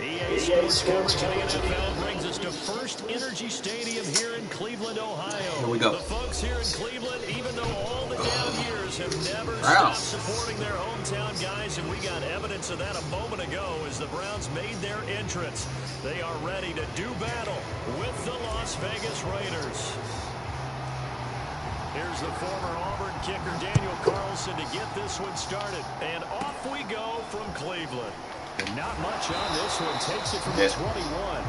EA Sports coverage of the NFL brings us to First Energy Stadium here in Cleveland, Ohio. Here we go. The folks here in Cleveland, even though all the down years have never stopped supporting their hometown guys, and we got evidence of that a moment ago as the Browns made their entrance. They are ready to do battle with the Las Vegas Raiders. Here's the former Auburn kicker Daniel Carlson to get this one started. And off we go from Cleveland. And not much on this one. Takes it from the 21.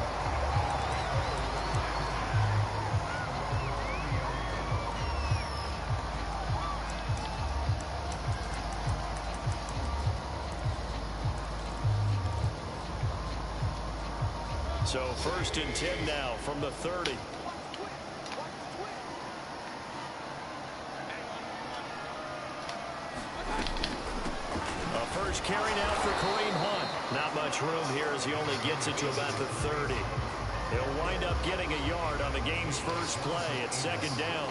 So 1st and 10 now from the 30. First carry now for Kareem Hunt. Not much room here as he only gets it to about the 30. He'll wind up getting a yard on the game's first play at 2nd down.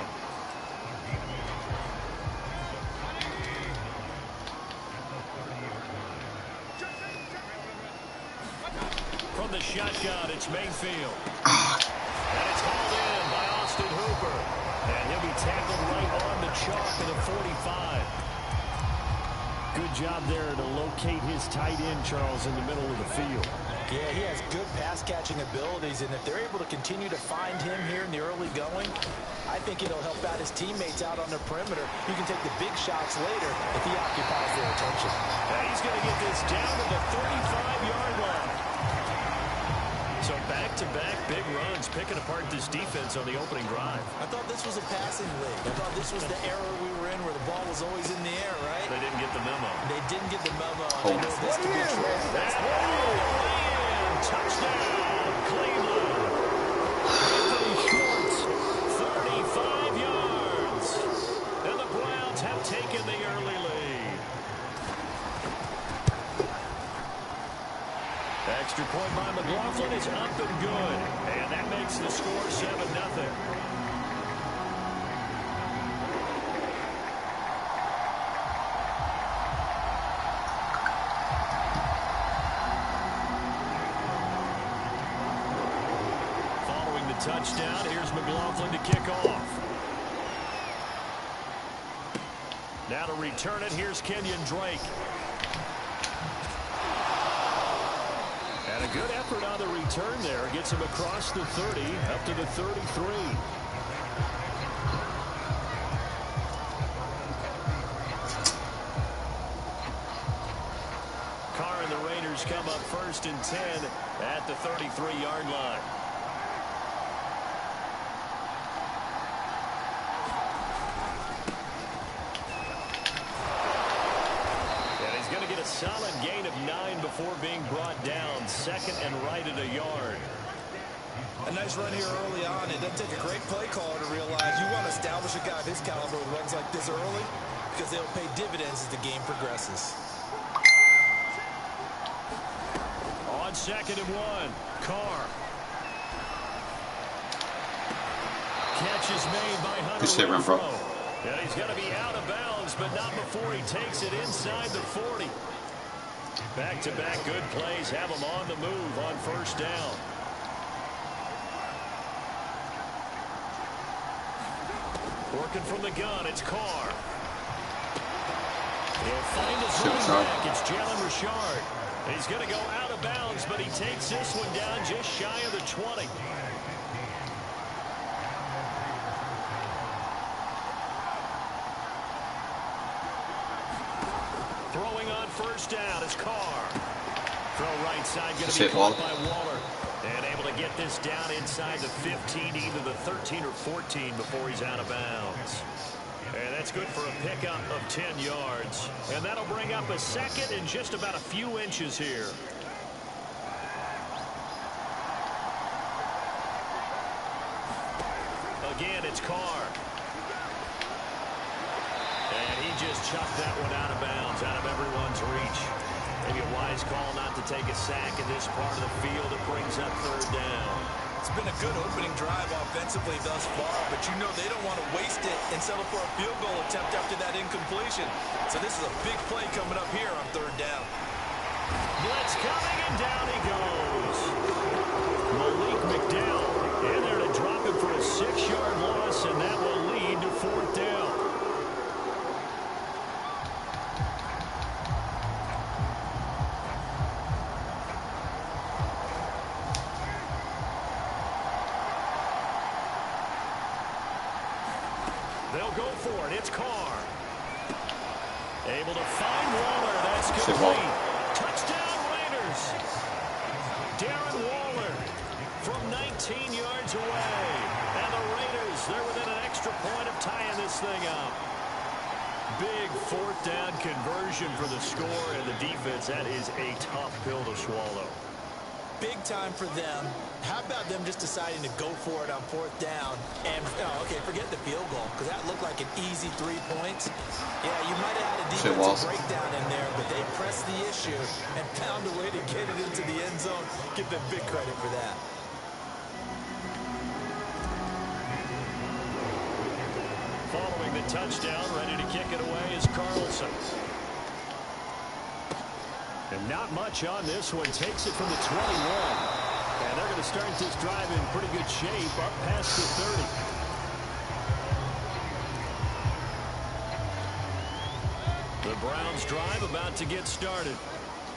From the shotgun, it's Mayfield. And it's hauled in by Austin Hooper. And he'll be tackled right on the chalk of the 45. Good job there to locate his tight end, Charles, in the middle of the field. Yeah, he has good pass-catching abilities, and if they're able to continue to find him here in the early going, I think it'll help out his teammates out on the perimeter. He can take the big shots later if he occupies their attention. Now he's going to get this down to the 35-yard line. So back-to-back big runs, picking apart this defense on the opening drive. I thought this was a passing league. I thought this was the era we were in where the ball was always in the air, right? They didn't get the memo. They didn't get the memo. They know this to be true. That's touchdown, Cleveland. Anthony Schwartz, 35 yards. And the Browns have taken the early lead. Extra point by McLaughlin is up and good. And that makes the score 7-0. Touchdown. Here's McLaughlin to kick off. Now to return it, here's Kenyon Drake. And a good effort on the return there. Gets him across the 30, up to the 33. Carr and the Raiders come up 1st and 10 at the 33-yard line. Solid gain of 9 before being brought down. 2nd and right at a yard. A nice run here early on. It doesn't take a great play caller to realize you want to establish a guy of his caliber with runs like this early because they'll pay dividends as the game progresses. On 2nd and 1, Carr. Catch is made by Hunter. Good shit, Renfro. Yeah, he's going to be out of bounds, but not before he takes it inside the 40. Back-to-back good plays have him on the move on 1st down. Working from the gun, it's Carr. He'll find his running back. It's Jalen Richard. He's going to go out of bounds, but he takes this one down just shy of the 20. Throwing on 1st down is Carr. Throw right side going to be caught by Waller. And able to get this down inside the 15, either the 13 or 14 before he's out of bounds. And that's good for a pickup of 10 yards. And that'll bring up a 2nd and just about a few inches here. Again, it's Carr. And he just chucked that one out of bounds, out of everyone's reach. Maybe a wise call not to take a sack in this part of the field. It brings up 3rd down. It's been a good opening drive offensively thus far, but you know they don't want to waste it and settle for a field goal attempt after that incompletion. So this is a big play coming up here on 3rd down. Blitz coming, and down he goes. they'll go for it. It's Carr. Able to find Waller. That's complete. Touchdown Raiders. Darren Waller from 19 yards away. And the Raiders, they're within an extra point of tying this thing up. Big fourth down conversion for the score, and the defense, that is a tough pill to swallow. Big time for them. How about them just deciding to go for it on fourth down? And, okay, forget the field goal, because that looked like an easy 3 points. Yeah, you might have had a defensive breakdown in there, but they pressed the issue and found a way to get it into the end zone. Give them big credit for that. Following the touchdown, ready to kick it away is Carlson. And not much on this one. Takes it from the 21. And they're going to start this drive in pretty good shape up past the 30. The Browns drive about to get started.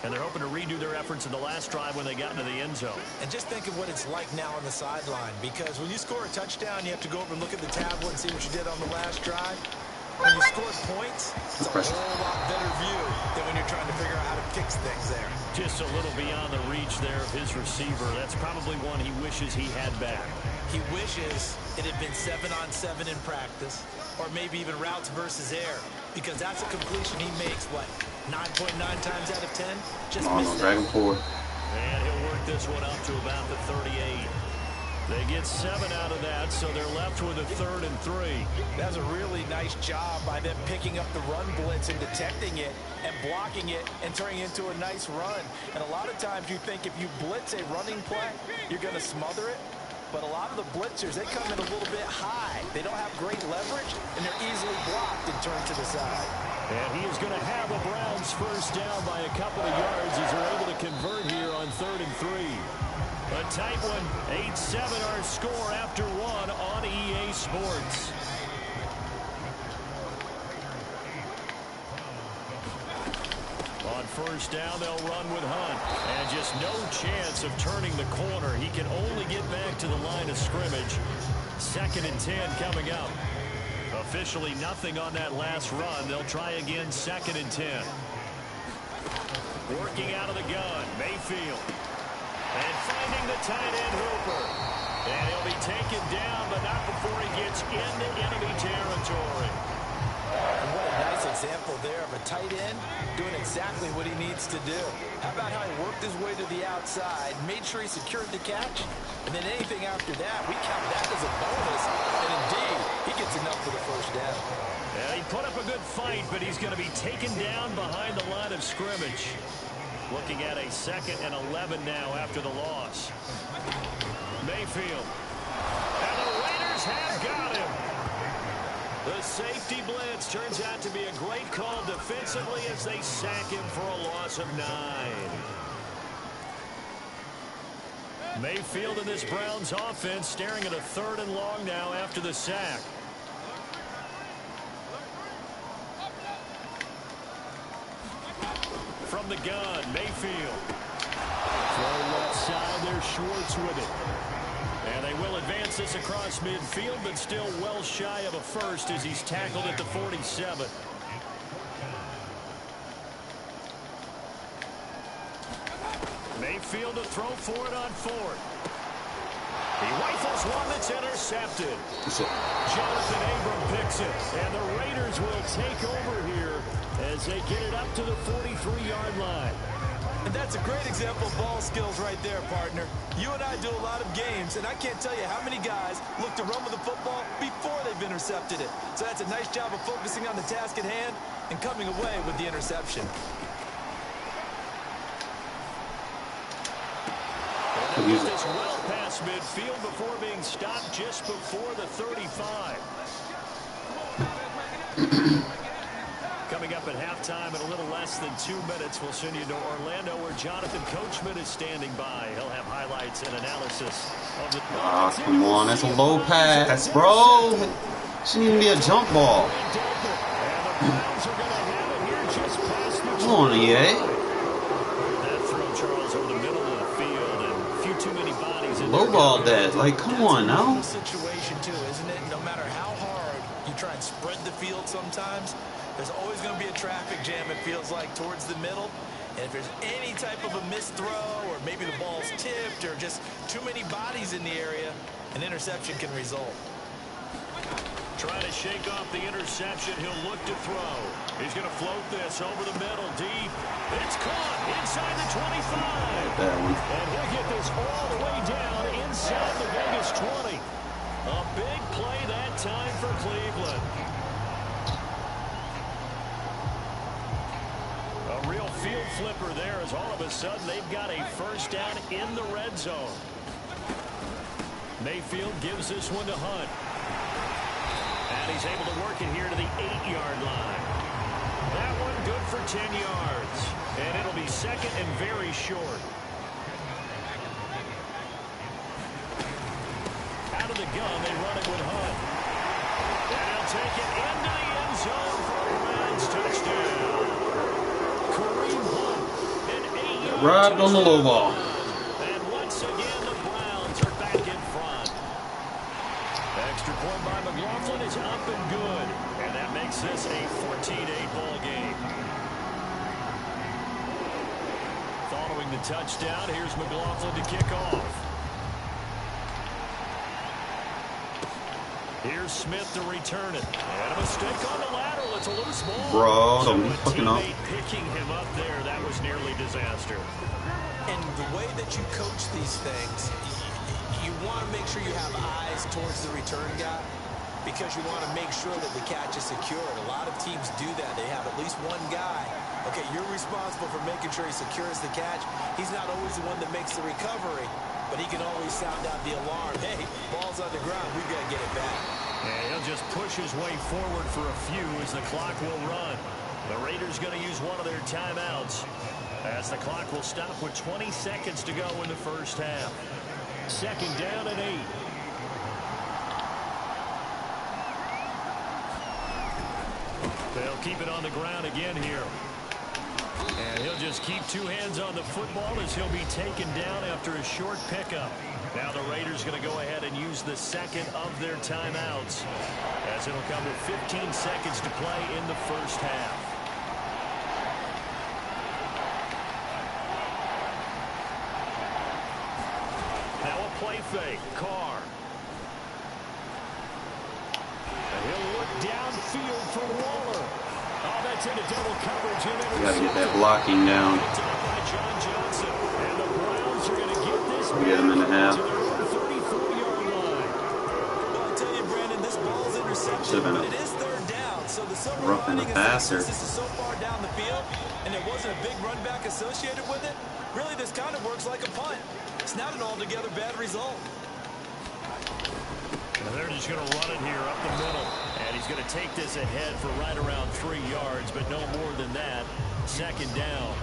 And they're hoping to redo their efforts in the last drive when they got into the end zone. And just think of what it's like now on the sideline. Because when you score a touchdown, you have to go over and look at the tablet and see what you did on the last drive. When you score points, it's a whole lot better view than when you're trying to figure out how to fix things there. Just a little beyond the reach there of his receiver. That's probably one he wishes he had back. He wishes it had been 7-on-7 in practice, or maybe even routes versus air, because that's a completion he makes, what, 9.9 times out of 10? Just missed that. Dragon forward. And he'll work this one up to about the 38. They get 7 out of that, so they're left with a 3rd and 3. That's a really nice job by them picking up the run blitz and detecting it and blocking it and turning it into a nice run. And a lot of times you think if you blitz a running play, you're going to smother it. But a lot of the blitzers, they come in a little bit high. They don't have great leverage, and they're easily blocked and turned to the side. And he is going to have a Browns first down by a couple of yards as they're able to convert here on 3rd and 3. A tight one, 8-7 our score after 1 on EA Sports. On first down, they'll run with Hunt. And just no chance of turning the corner. He can only get back to the line of scrimmage. 2nd and 10 coming up. Officially nothing on that last run. They'll try again 2nd and 10. Working out of the gun, Mayfield. And finding the tight end Hooper. And he'll be taken down, but not before he gets into enemy territory. And what a nice example there of a tight end doing exactly what he needs to do. How about how he worked his way to the outside, made sure he secured the catch, and then anything after that, we count that as a bonus. And indeed, he gets enough for the first down. Yeah, he put up a good fight, but he's going to be taken down behind the line of scrimmage. Looking at a 2nd and 11 now after the loss. Mayfield. And the Raiders have got him. The safety blitz turns out to be a great call defensively as they sack him for a loss of 9. Mayfield in this Browns offense staring at a 3rd and long now after the sack. From the gun, Mayfield. Throw left side, there's Schwartz with it. And they will advance this across midfield, but still well shy of a first as he's tackled at the 47. Mayfield to throw for it on 4th. He rifles one that's intercepted. Jonathan Abram picks it, and the Raiders will take over here as they get it up to the 43-yard line. And that's a great example of ball skills right there, partner. You and I do a lot of games, and I can't tell you how many guys look to run with the football before they've intercepted it. So that's a nice job of focusing on the task at hand and coming away with the interception. And they get this well past midfield before being stopped just before the 35. Coming up at halftime in a little less than 2 minutes, we'll send you to Orlando where Jonathan Coachman is standing by. He'll have highlights and analysis of the... Come on, that's a low pass, bro. Shouldn't even be a jump ball. Come on, EA. That throw, Charles, over the middle of the field and a few too many bodies in low ball that. Like, come on now. Situation too, isn't it? No matter how hard you try and spread the field sometimes. There's always going to be a traffic jam, it feels like, towards the middle. And if there's any type of a missed throw, or maybe the ball's tipped, or just too many bodies in the area, an interception can result. Trying to shake off the interception. He'll look to throw. He's going to float this over the middle, deep. It's caught inside the 25. And he'll get this all the way down inside the Vegas 20. A big play that time for Cleveland. A real field flipper there, as all of a sudden they've got a first down in the red zone. Mayfield gives this one to Hunt. And he's able to work it here to the 8-yard line. That one good for 10 yards. And it'll be second and very short. Out of the gun, they run it with Hunt. And he'll take it into the end zone for a Browns touchdown. Kareem Hunt, an 8-yard Robbed on the low ball. And once again, the Browns are back in front. Extra point by McLaughlin is up and good. And that makes this a 14-8 ball game. Following the touchdown, here's McLaughlin to kick off. Here's Smith to return it. And a mistake on the lateral. It's a loose ball. Bro, so don't be fucking up. Picking him up there, that was nearly disaster. And the way that you coach these things, you want to make sure you have eyes towards the return guy, because you want to make sure that the catch is secured. A lot of teams do that. They have at least one guy. Okay, you're responsible for making sure he secures the catch. He's not always the one that makes the recovery, but he can always sound out the alarm. Hey, ball's on the ground. We've got to get it back. And he'll just push his way forward for a few as the clock will run. The Raiders going to use one of their timeouts as the clock will stop with 20 seconds to go in the first half. Second down and 8. They'll keep it on the ground again here. And he'll just keep two hands on the football as he'll be taken down after a short pickup. Now the Raiders going to go ahead and use the second of their timeouts, as it'll come with 15 seconds to play in the first half. Now a play fake. Carr. And he'll look downfield for Waller. Oh, that's into double coverage. You gotta get that blocking down. We get him in the half. Should have been a roughing the passer. This is so far down the field, and there wasn't a big run back associated with it. Really, this kind of works like a punt. It's not an altogether bad result. And they're just going to run it here up the middle. And he's going to take this ahead for right around 3 yards, but no more than that. Second down.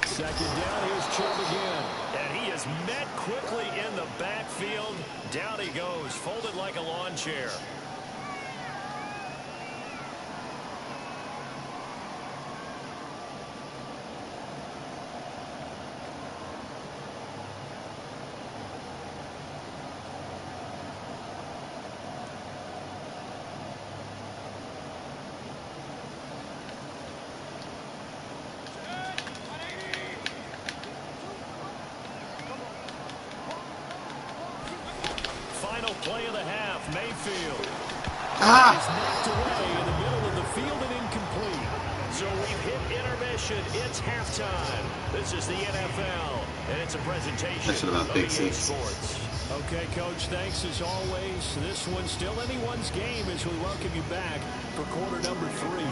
Second down, here's Chubb again. And he is met quickly in the backfield. Down he goes, folded like a lawn chair. Play of the half, Mayfield. He's knocked away in the middle of the field and incomplete. So we've hit intermission. It's halftime. This is the NFL, and it's a presentation of EA Sports. Okay, Coach, thanks as always. This one's still anyone's game as we welcome you back for quarter number 3.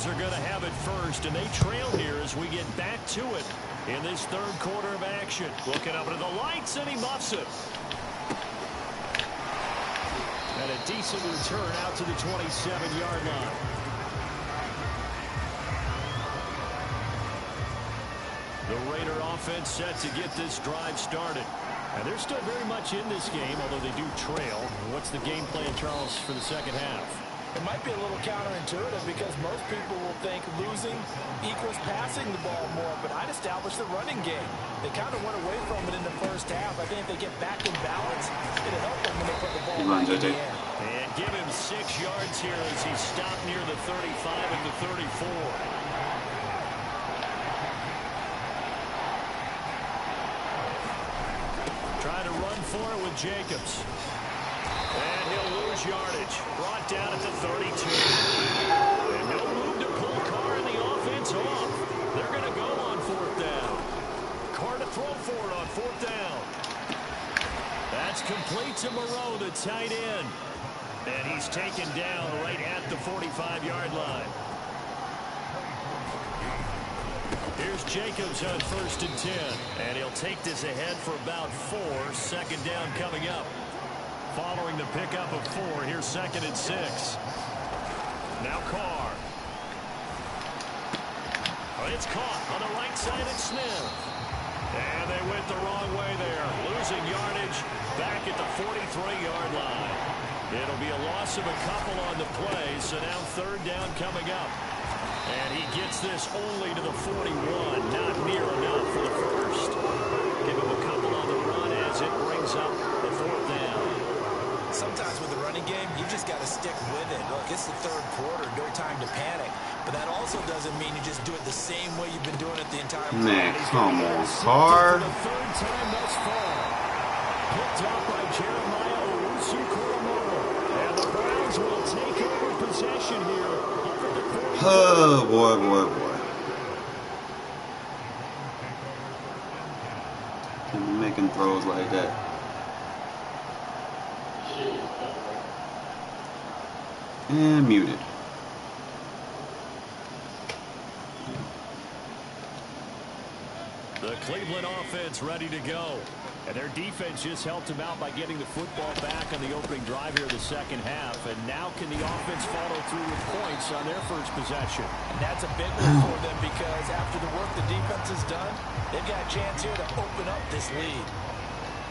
Are going to have it first, and they trail here as we get back to it in this third quarter of action. Looking up into the lights, and he muffs it. And a decent return out to the 27-yard line. The Raider offense set to get this drive started. And they're still very much in this game, although they do trail. What's the game plan, Charles, for the second half? It might be a little counterintuitive because most people will think losing equals passing the ball more, but I'd establish the running game. They kind of went away from it in the first half. I think if they get back in balance, it'll help them when they put the ball back in the air. And give him 6 yards here as he stopped near the 35 and the 34. Trying to run for it with Jacobs. And he'll lose yardage. Brought down at the 32. And no room to pull Carr and the offense off. They're going to go on 4th down. Carr to throw for it on 4th down. That's complete to Moreau, the tight end. And he's taken down right at the 45-yard line. Here's Jacobs on 1st and 10. And he'll take this ahead for about 4. 2nd down coming up. Following the pickup of 4, here's 2nd and 6. Now Carr. Oh, it's caught on the right side of Smith. And they went the wrong way there. Losing yardage back at the 43-yard line. It'll be a loss of a couple on the play, so now 3rd down coming up. And he gets this only to the 41. Not near enough for the first. Give him a couple on the run as it brings up the 4th down. Sometimes with the running game, you just got to stick with it. Look, it's the 3rd quarter, no time to panic. But that also doesn't mean you just do it the same way you've been doing it the entire time. Man, come on, Carr. The 3rd time thus far. Picked up by Jeremiah Owusu-Koramoah. And the Browns will take over possession here. Oh, boy. Can't be making throws like that. And muted. The Cleveland offense ready to go. And their defense just helped them out by getting the football back on the opening drive here in the second half. And now can the offense follow through with points on their first possession? And that's a big one for them because after the work the defense has done, they've got a chance here to open up this lead.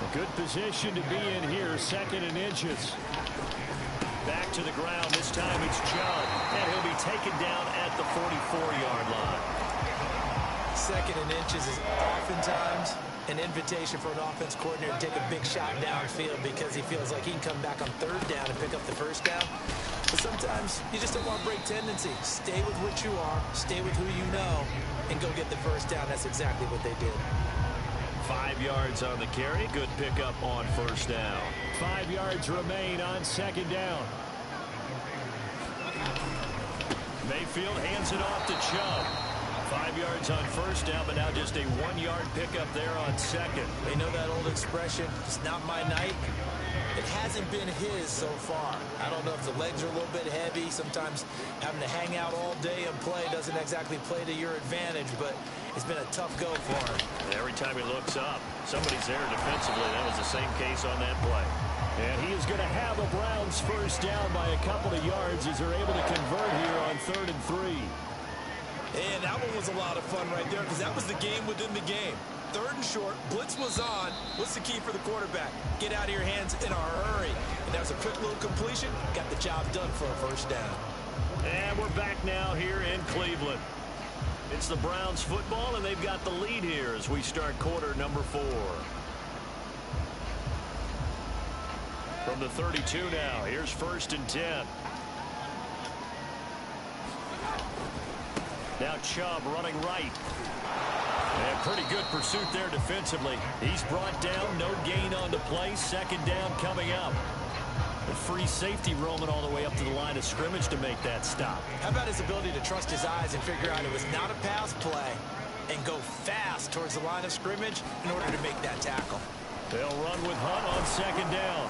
A good position to be in here, 2nd and inches. Back to the ground. This time it's Chubb. And he'll be taken down at the 44-yard line. 2nd and inches is oftentimes an invitation for an offense coordinator to take a big shot downfield because he feels like he can come back on 3rd down and pick up the 1st down. But sometimes you just don't want to break tendency. Stay with what you are, stay with who you know, and go get the 1st down. That's exactly what they did. 5 yards on the carry. Good pickup on 1st down. 5 yards remain on 2nd down. Mayfield hands it off to Chubb. 5 yards on 1st down, but now just a 1-yard pickup there on 2nd. They know that old expression, it's not my night. It hasn't been his so far. I don't know if the legs are a little bit heavy. Sometimes having to hang out all day and play doesn't exactly play to your advantage, but it's been a tough go for him. Every time he looks up, somebody's there defensively. That was the same case on that play. And he is going to have the Browns 1st down by a couple of yards as they're able to convert here on 3rd and 3. And that one was a lot of fun right there because that was the game within the game. 3rd and short, blitz was on. What's the key for the quarterback? Get out of your hands in a hurry. And that was a quick little completion. Got the job done for a 1st down. And we're back now here in Cleveland. It's the Browns football, and they've got the lead here as we start quarter number 4. From the 32 now, here's 1st and 10. Now Chubb running right. And pretty good pursuit there defensively. He's brought down, no gain on the play. 2nd down coming up. A free safety roaming all the way up to the line of scrimmage to make that stop. How about his ability to trust his eyes and figure out it was not a pass play and go fast towards the line of scrimmage in order to make that tackle. They'll run with Hunt on 2nd down.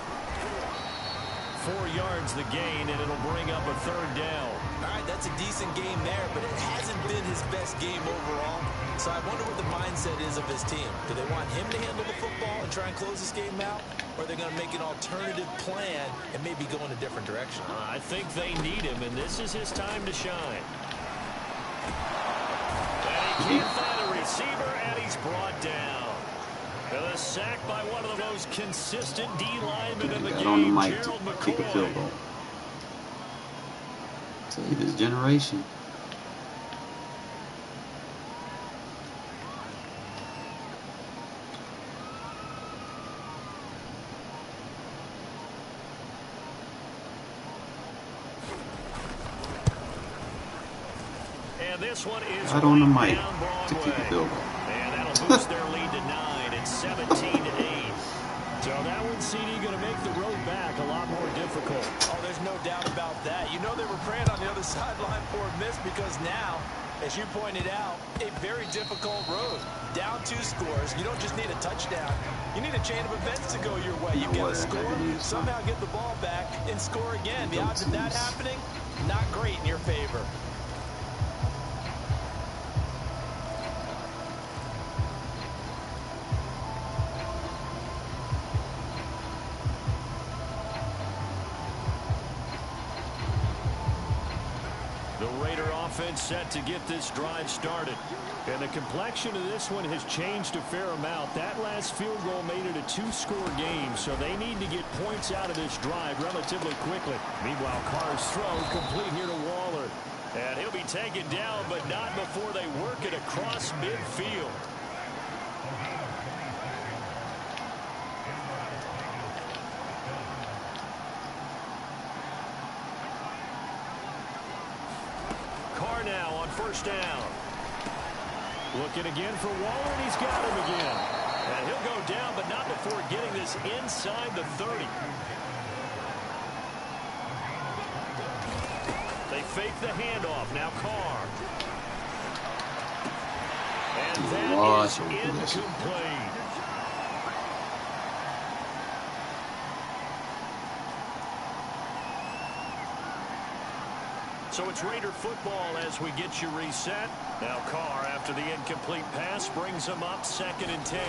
4 yards the gain, and it'll bring up a 3rd down. All right, that's a decent game there, but it hasn't been his best game overall. So I wonder what the mindset is of his team. Do they want him to handle the football and try and close this game out? Or are they going to make an alternative plan and maybe go in a different direction? I think they need him, and this is his time to shine. And he can't find a receiver, and he's brought down. A sack by one of the most consistent D linemen in the Got on the game, mic Gerald to kick a field McCoy. goal. Save this generation. And this one is Right on the right mic down to kick a Broadway. field goal. And that'll boost their lead to 9. It's 17-8. So that one, CD, going to make the road back a lot more difficult. Oh, there's no doubt about that. You know they were praying on the other sideline for a miss because now, as you pointed out, a very difficult road. Down 2 scores. You don't just need a touchdown. You need a chain of events to go your way. You've got to score, somehow get the ball back, and score again. The odds of that happening, not great in your favor. Offense set to get this drive started. And the complexion of this one has changed a fair amount. That last field goal made it a 2-score game, so they need to get points out of this drive relatively quickly. Meanwhile, Carr's throw complete here to Waller. And he'll be taken down, but not before they work it across midfield. Now on first down. Looking again for Waller, and he's got him again. And he'll go down, but not before getting this inside the 30. They fake the handoff. Now Carr. And that is incomplete. So it's Raider football as we get you reset. Now Carr, after the incomplete pass, brings him up 2nd and 10.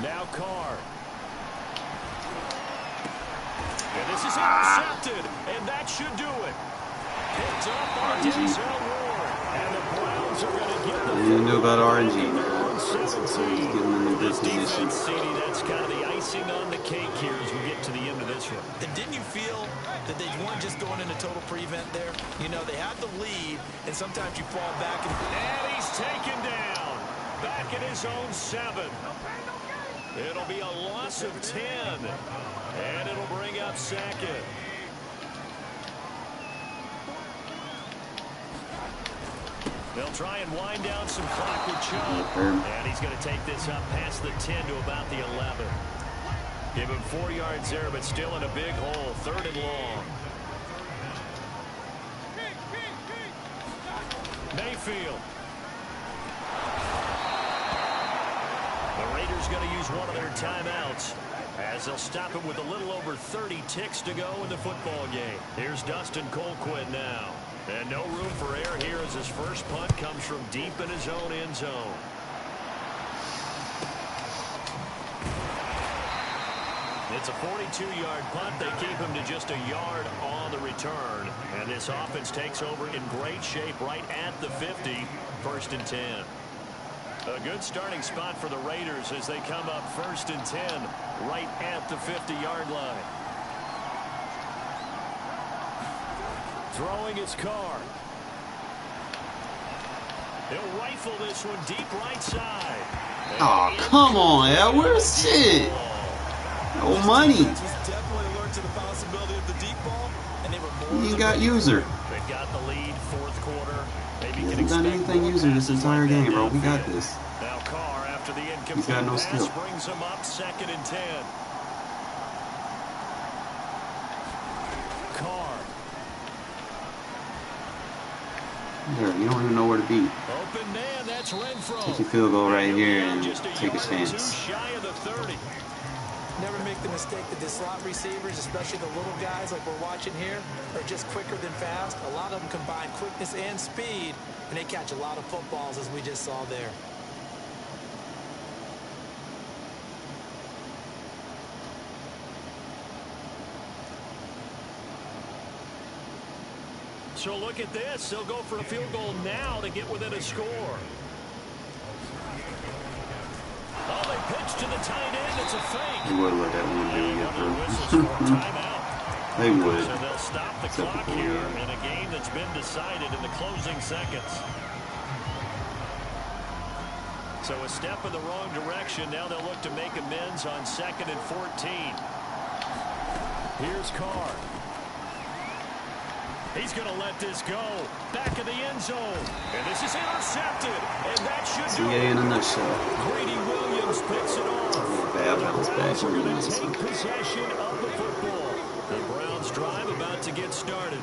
Now Carr. And this is intercepted, and that should do it. Picked up by Denzel Ward. And the Browns are going to get the What do you know about RNG? He's giving them a good position. Defense, CD, that's kind of the icing on the cake here as we get to the end of this one. And didn't you feel that they weren't just going into total prevent there? You know, they had the lead, and sometimes you fall back. And he's taken down. Back at his own 7. It'll be a loss of 10. And it'll bring up 2nd. They'll try and wind down some clock with Chubb. And he's going to take this up past the 10 to about the 11. Give him 4 yards there, but still in a big hole. 3rd and long. Mayfield. The Raiders going to use one of their timeouts as they'll stop it with a little over 30 ticks to go in the football game. Here's Dustin Colquitt now. And no room for error here as his first punt comes from deep in his own end zone. It's a 42-yard punt. They keep him to just a yard on the return. And this offense takes over in great shape right at the 50. 1st and 10. A good starting spot for the Raiders as they come up 1st and 10 right at the 50-yard line. Throwing his Carr. He'll rifle this one deep right side. Oh, come on, Edwards. Shit. No money. He's definitely alert to the possibility of the deep ball, and they were more. He ain't got user. They've got the lead, 4th quarter. Maybe He hasn't done anything user this entire game, bro. We got this. Now Carr, after the incomplete got no pass, skill. brings him up 2nd and 10. Carr. There, you don't even know where to be. Open man, that's Renfro. Take your field goal right here and Just take a yard or chance. two shy of the 30. Never make the mistake that the slot receivers, especially the little guys like we're watching here, are just quicker than fast. A lot of them combine quickness and speed, and they catch a lot of footballs, as we just saw there. So look at this. They'll go for a field goal now to get within a score. Oh, they pitch to the tight end. It's a fake. They would let that one dude get through. They would. So they'll stop the clock here in a game that's been decided in the closing seconds. So a step in the wrong direction. Now they'll look to make amends on 2nd and 14. Here's Carr. He's going to let this go. Back of the end zone. And this is intercepted. And that should do it. in a nutshell. Grady Williams picks it off. Bad bounce back. We're going to take possession of the football. The Browns drive about to get started.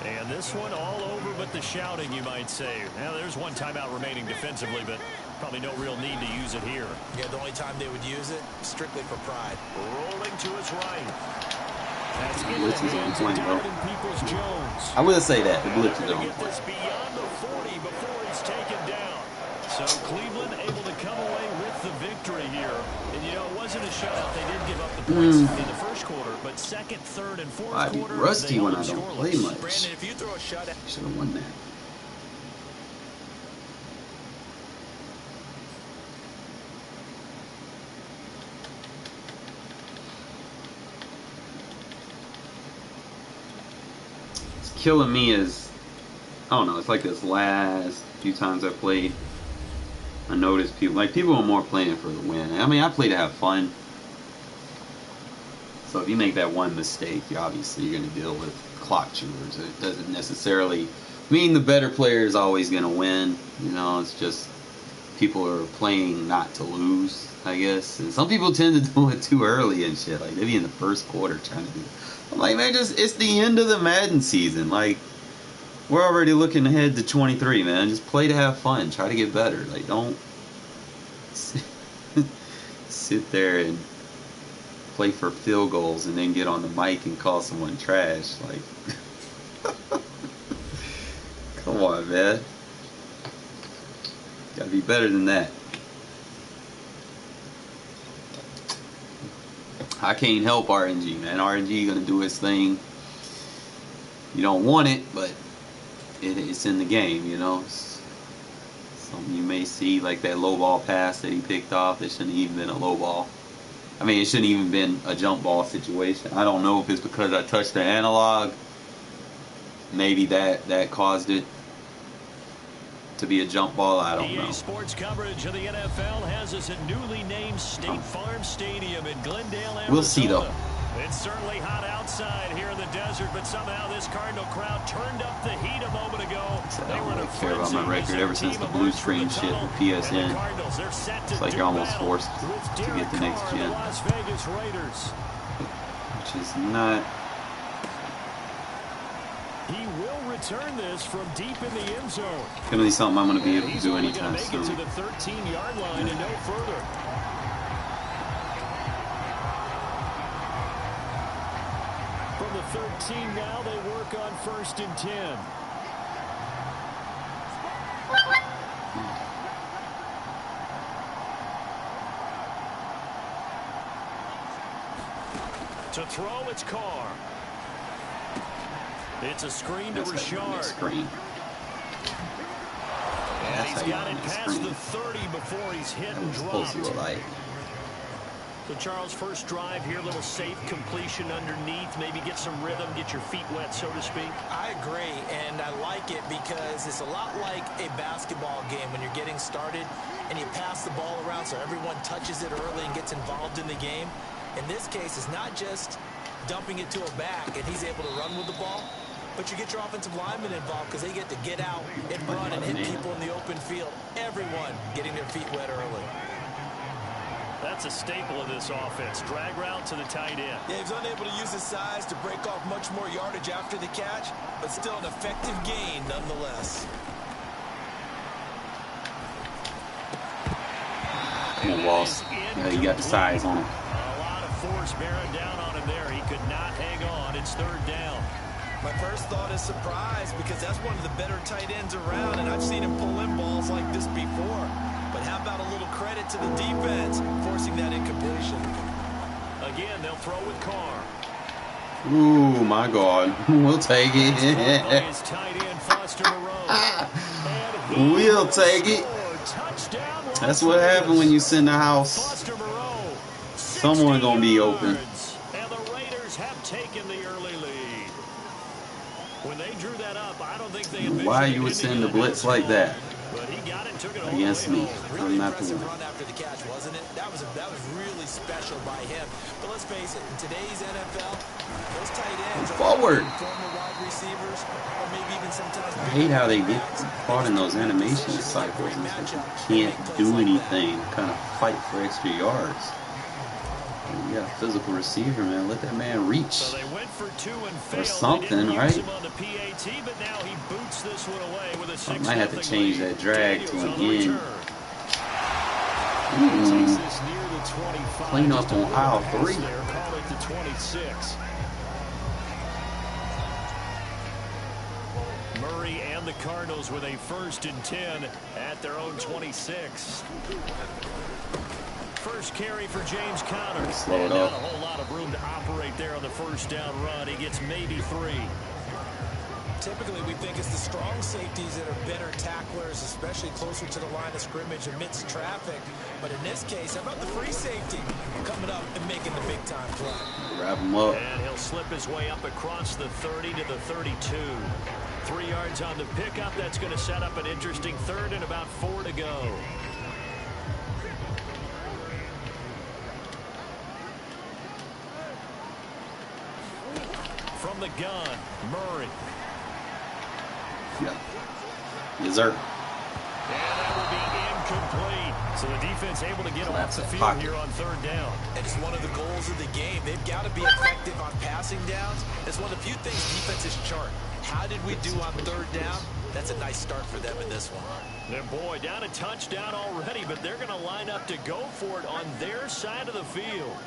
And this one all over but the shouting, you might say. Now, there's one timeout remaining defensively, but probably no real need to use it here. Yeah, the only time they would use it, strictly for pride. Rolling to his right. That's blitz is on point, bro. I will say that. The blitz is on point. Beyond the 40 before he's taken down. So Cleveland able to come away with the victory here. And, you know, it wasn't a shutout. They did give up the points in the first quarter. But second, third, and fourth I'd be quarter, rusty when I don't play much. Brandon, if you throw a shutout, Should have won that. Killing me is, I don't know, it's like this last few times I played, I noticed people are more playing for the win. I mean, I play to have fun. So if you make that one mistake, you're going to deal with clock chewers. It doesn't necessarily mean the better player is always going to win. You know, it's just people are playing not to lose, I guess. And some people tend to do it too early and shit. Like, maybe in the first quarter trying to do it. I'm like, man, it's the end of the Madden season. Like, we're already looking ahead to 23, man. Just play to have fun. Try to get better. Like, don't sit there and play for field goals and then get on the mic and call someone trash. Like, come on, man. Gotta be better than that. I can't help RNG, man. RNG gonna do his thing. You don't want it, but it's in the game, you know. It's something you may see, like that low ball pass that he picked off. It shouldn't even been a low ball. I mean, it shouldn't even been a jump ball situation. I don't know if it's because I touched the analog. Maybe that caused it to be a jump ball. I don't know. Sports coverage of the NFL has us at newly named State Farm Stadium in Glendale, Arizona. We'll see, though. It's certainly hot outside here in the desert, but somehow this Cardinal crowd turned up the heat a moment ago. I don't really care about my record ever since the blue screen shit with PSN. It's like you're almost forced to get the next gen. Which is not... He will return this from deep in the end zone. Gonna be something I'm gonna be able to do anytime soon. He's only gonna make it to the 13-yard line and no further. From the 13 now, they work on 1st and 10. To throw, it's Carr. It's a screen to Richard. Screen. And he's got it past the 30 before he's hit and dropped. So, Charles, first drive here, little safe completion underneath. Maybe get some rhythm, get your feet wet, so to speak. I agree, and I like it because it's a lot like a basketball game when you're getting started and you pass the ball around so everyone touches it early and gets involved in the game. In this case, it's not just dumping it to a back and he's able to run with the ball, but you get your offensive linemen involved because they get to get out and run and hit people in the open field. Everyone getting their feet wet early. That's a staple of this offense. Drag route to the tight end. Yeah, he's unable to use his size to break off much more yardage after the catch, but still an effective gain nonetheless. And Walls. Yeah, he got the size on him. A lot of force bearing down on him there. He could not hang on. It's 3rd down. My first thought is surprise because that's one of the better tight ends around, and I've seen him pull in balls like this before. But how about a little credit to the defense forcing that incompletion? Again, they'll throw with Carr. Ooh, my God. We'll take it. His tight end, Foster Moreau. We'll take it. Touchdown, That's what happened when you send the house. Someone gonna be open. And the Raiders have taken the early lead. When they drew that up, I don't think they envisioned why you would send the blitz like that but he got it, took it against me. Really I'm not the impressive one. run after the catch, wasn't it? That was really special by him. But let's face it, in today's NFL, those tight ends Forward. are former wide receivers, or maybe even sometimes. I hate how they get caught in those animation cycles and they can't do anything, kind of fight for extra yards. You got a physical receiver, man. Let that man reach. So they went for 2 and failed. Or something, right? Him on the PAT, but now he boots this one away with a 6-0 I might have to change that drag to an end. Clean up on aisle 3. Call it the 26. Murray and the Cardinals with a 1st and 10 at their own 26. First carry for James Conner. Slow it not up. a whole lot of room to operate there on the first down run. He gets maybe 3. Typically, we think it's the strong safeties that are better tacklers, especially closer to the line of scrimmage amidst traffic. But in this case, how about the free safety coming up and making the big-time play? Wrap him up. And he'll slip his way up across the 30 to the 32. 3 yards on the pickup. That's going to set up an interesting 3rd and about 4 to go. From the gun, Murray. Yeah. Yes, sir. And that will be incomplete. So the defense able to get him off the field pocket here on 3rd down. And it's one of the goals of the game. They've got to be effective on passing downs. It's one of the few things defenses chart. How did we do on 3rd down? That's a nice start for them in this one. And boy, down a touchdown already, but they're going to line up to go for it on their side of the field.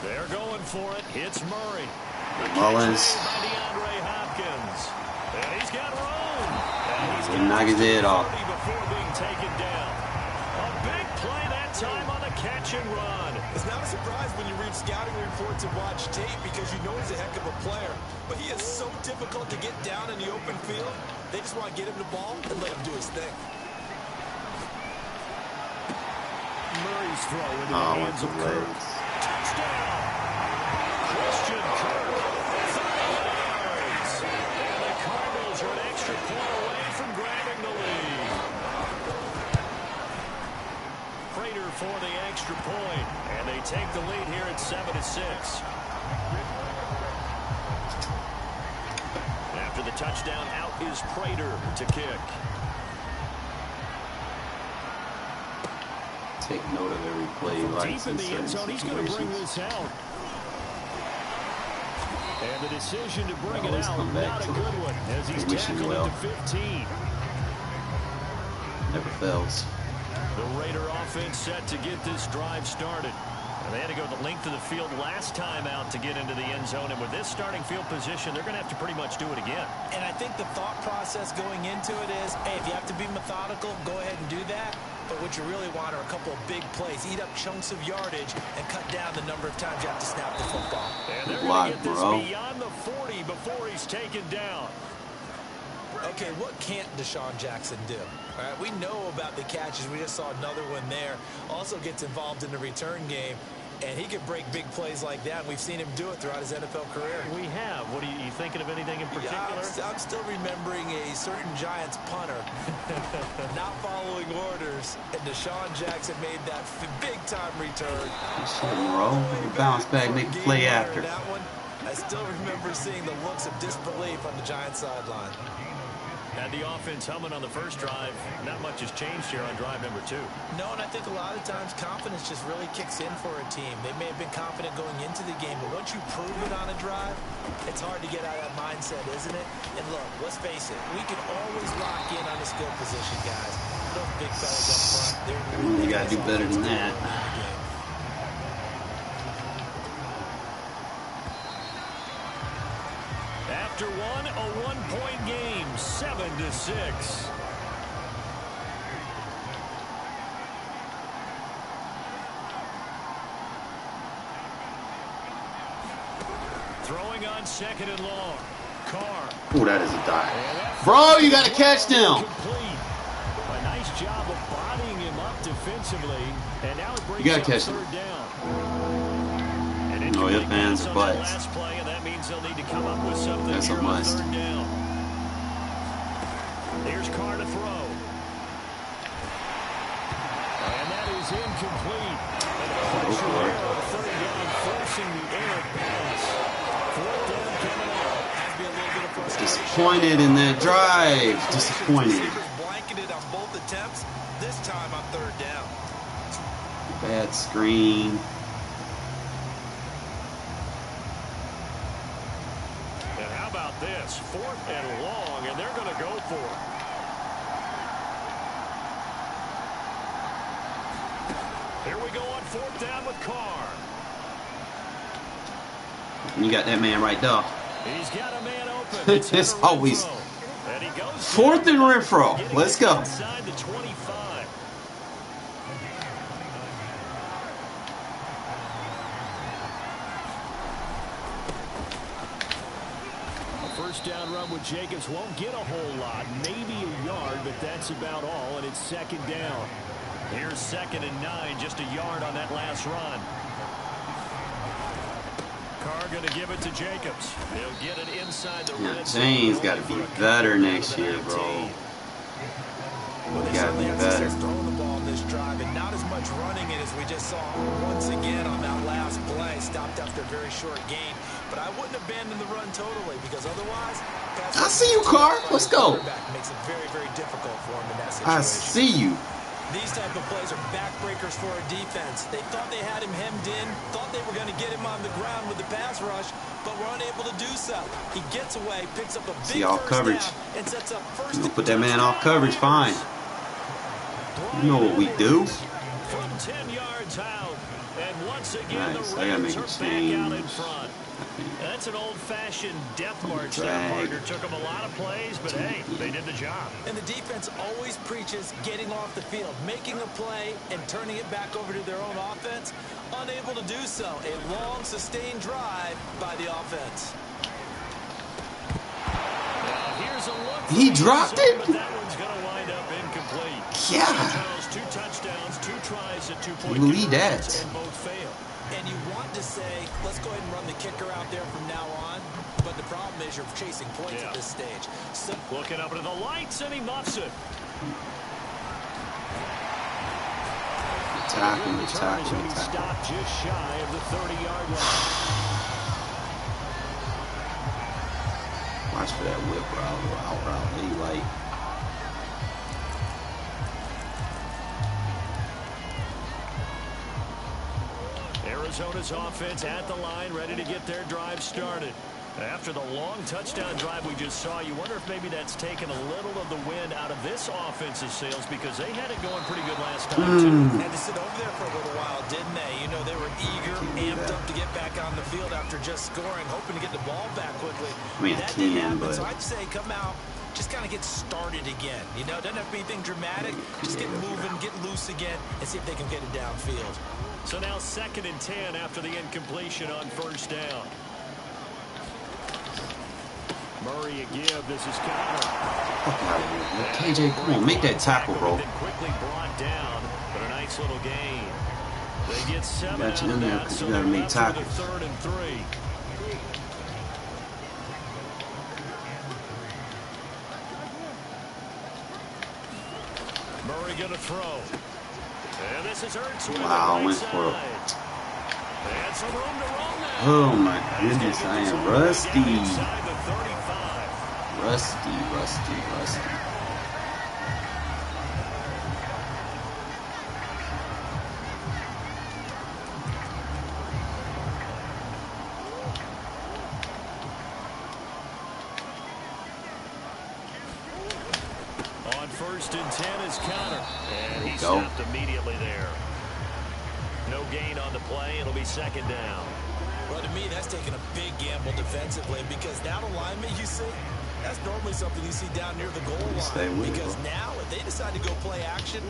They're going for it. It's Murray. Mullins. By DeAndre Hopkins. And he's got room. And he's Didn't knock his head off. Before being taken down. A big play that time on the catch and run. It's not a surprise when you read scouting reports and watch tape because you know he's a heck of a player. But he is so difficult to get down in the open field. They just want to get him the ball and let him do his thing. Murray's throw into the hands of Kirk. Touchdown! Christian Kirk, 30 yards. And the Cardinals are an extra point away from grabbing the lead. Prater for the extra point, and they take the lead here at 7-6. After the touchdown, out is Prater to kick. Take note of every play. Deep in the end zone, he's going to bring this out. And the decision to bring it out, not a good one, as he's tackled into 15. Never fails. The Raider offense set to get this drive started. And they had to go the length of the field last time out to get into the end zone. And with this starting field position, they're going to have to pretty much do it again. And I think the thought process going into it is, hey, if you have to be methodical, go ahead and do that. But what you really want are a couple of big plays. Eat up chunks of yardage and cut down the number of times you have to snap the football. And they're going to get this beyond the 40 before he's taken down. Okay, what can't Deshaun Jackson do? All right, we know about the catches. We just saw another one there. Also gets involved in the return game. And he can break big plays like that. We've seen him do it throughout his NFL career. We have. What are you thinking of anything in particular? Yeah, I'm still remembering a certain Giants punter not following orders, and Deshaun Jackson made that big-time return. Bounce back, make a play after. That one, I still remember seeing the looks of disbelief on the Giants sideline. Had the offense humming on the first drive. Not much has changed here on drive number 2. No, and I think a lot of times confidence just really kicks in for a team. They may have been confident going into the game, but once you prove it on a drive, it's hard to get out of that mindset, isn't it? And look, let's face it, we can always lock in on the skill position, guys. Those big fellas up front, they got to do better than that. After one, a one-point game, 7-6. Throwing on 2nd and long. Carr. Oh, that is a dive. Bro, you got to catch them. You gotta catch him. No, your fans are butts. That's a must. Here's Carr to throw. And that is incomplete. Go for it. Third down, forcing the errant pass. Fourth down coming up. Has to be a little bit of frustration. Disappointed in that drive. Disappointed. Blanketed on both attempts. This time on third down. Bad screen. And how about this? Fourth and long, and they're going to go for it. Here we go on fourth down with Carr. You got that man right there. He's got a man open. It's always and he goes fourth and Renfro. Let's go. Inside the 25. A first down run with Jacobs won't get a whole lot. Maybe a yard, but that's about all, and it's second down. Here's 2nd and 9, just a yard on that last run. Carr going to give it to Jacobs. He'll get it inside the red zone. James got to be better next year, bro. Got to be better. Throwing the ball in this drive and not as much running it as we just saw once again on that last play. Stopped after a very short gain. But I wouldn't abandon the run totally because otherwise, I see you, Carr. Let's go. Makes it very, very difficult for him in that I situation. see you. These type of plays are backbreakers for a defense. They thought they had him hemmed in, thought they were going to get him on the ground with the pass rush, but were unable to do so. He gets away, picks up a big See, off first coverage. down, and sets up first. You put that man off coverage, fine. You know what we do. From 10 yards out, and once again Nice. the I gotta make Raiders a are back out in change. front. That's an old-fashioned death march. That Drag. partner took them a lot of plays, but hey, they did the job. And the defense always preaches getting off the field, making a play, and turning it back over to their own offense. Unable to do so. A long, sustained drive by the offense. Now here's a look. He dropped it? But that one's going to wind up incomplete. Yeah. Two touchdowns, 2 tries at 2-point Believe that. conversions, and both failed. And you want to say, let's go ahead and run the kicker out there from now on. But the problem is you're chasing points at this stage. So looking up into the lights, and he muffs it. Tackle. Stopped just shy of the 30-yard line. Watch for that whip route. They like. Arizona's offense at the line, ready to get their drive started. After the long touchdown drive we just saw, you wonder if maybe that's taken a little of the wind out of this offense's sails because they had it going pretty good last time, too. Had to sit over there for a little while, didn't they? You know, they were eager, amped up to get back on the field after just scoring, hoping to get the ball back quickly. I mean, that didn't happen, but so I'd say come out, just kind of get started again. You know, doesn't have to be anything dramatic. Just get moving, get loose again, and see if they can get it downfield. So now 2nd and 10 after the incompletion on first down. Murray a give. This is Connor. Fuck out of here. KJ, come on, make that tackle, bro. Then quickly brought down, but a nice little gain. They get 7 Got you out in of there that, 'cause so you gotta they're make left with tackles. a 3rd and 3. Murray going to throw. And this is Ertz with Wow, the went right for it. side. And some room to roll now. Oh my goodness, I am rusty. Inside the 35. Rusty. On 1st and 10 is Connor. And he Go. stopped immediately there. No gain on the play. It'll be 2nd down. Well, to me, that's taking a big gamble defensively because that alignment you see, that's normally something you see down near the goal Stay line. with it, Because bro. now, if they decide to go play action,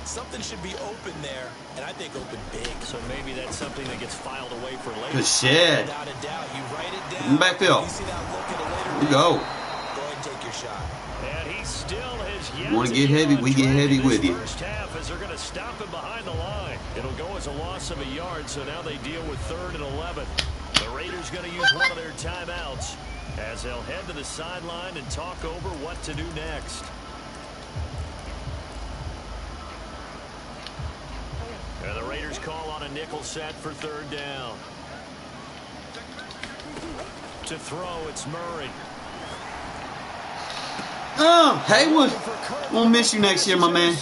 something should be open there, and I think open big. So maybe that's something that gets filed away for later. Good shit. Without a doubt, you write it In down. the backfield. You see that look at a later We go. Go ahead and take your shot. And he still has yet Want to get heavy? We get heavy with you. First half as they're going to stop him behind the line. It'll go as a loss of a yard, so now they deal with 3rd and 11. The Raiders going to use one of their timeouts as they'll head to the sideline and talk over what to do next. And the Raiders call on a nickel set for 3rd down. To throw, it's Murray. Haywood. I'm going to miss you next year, my man.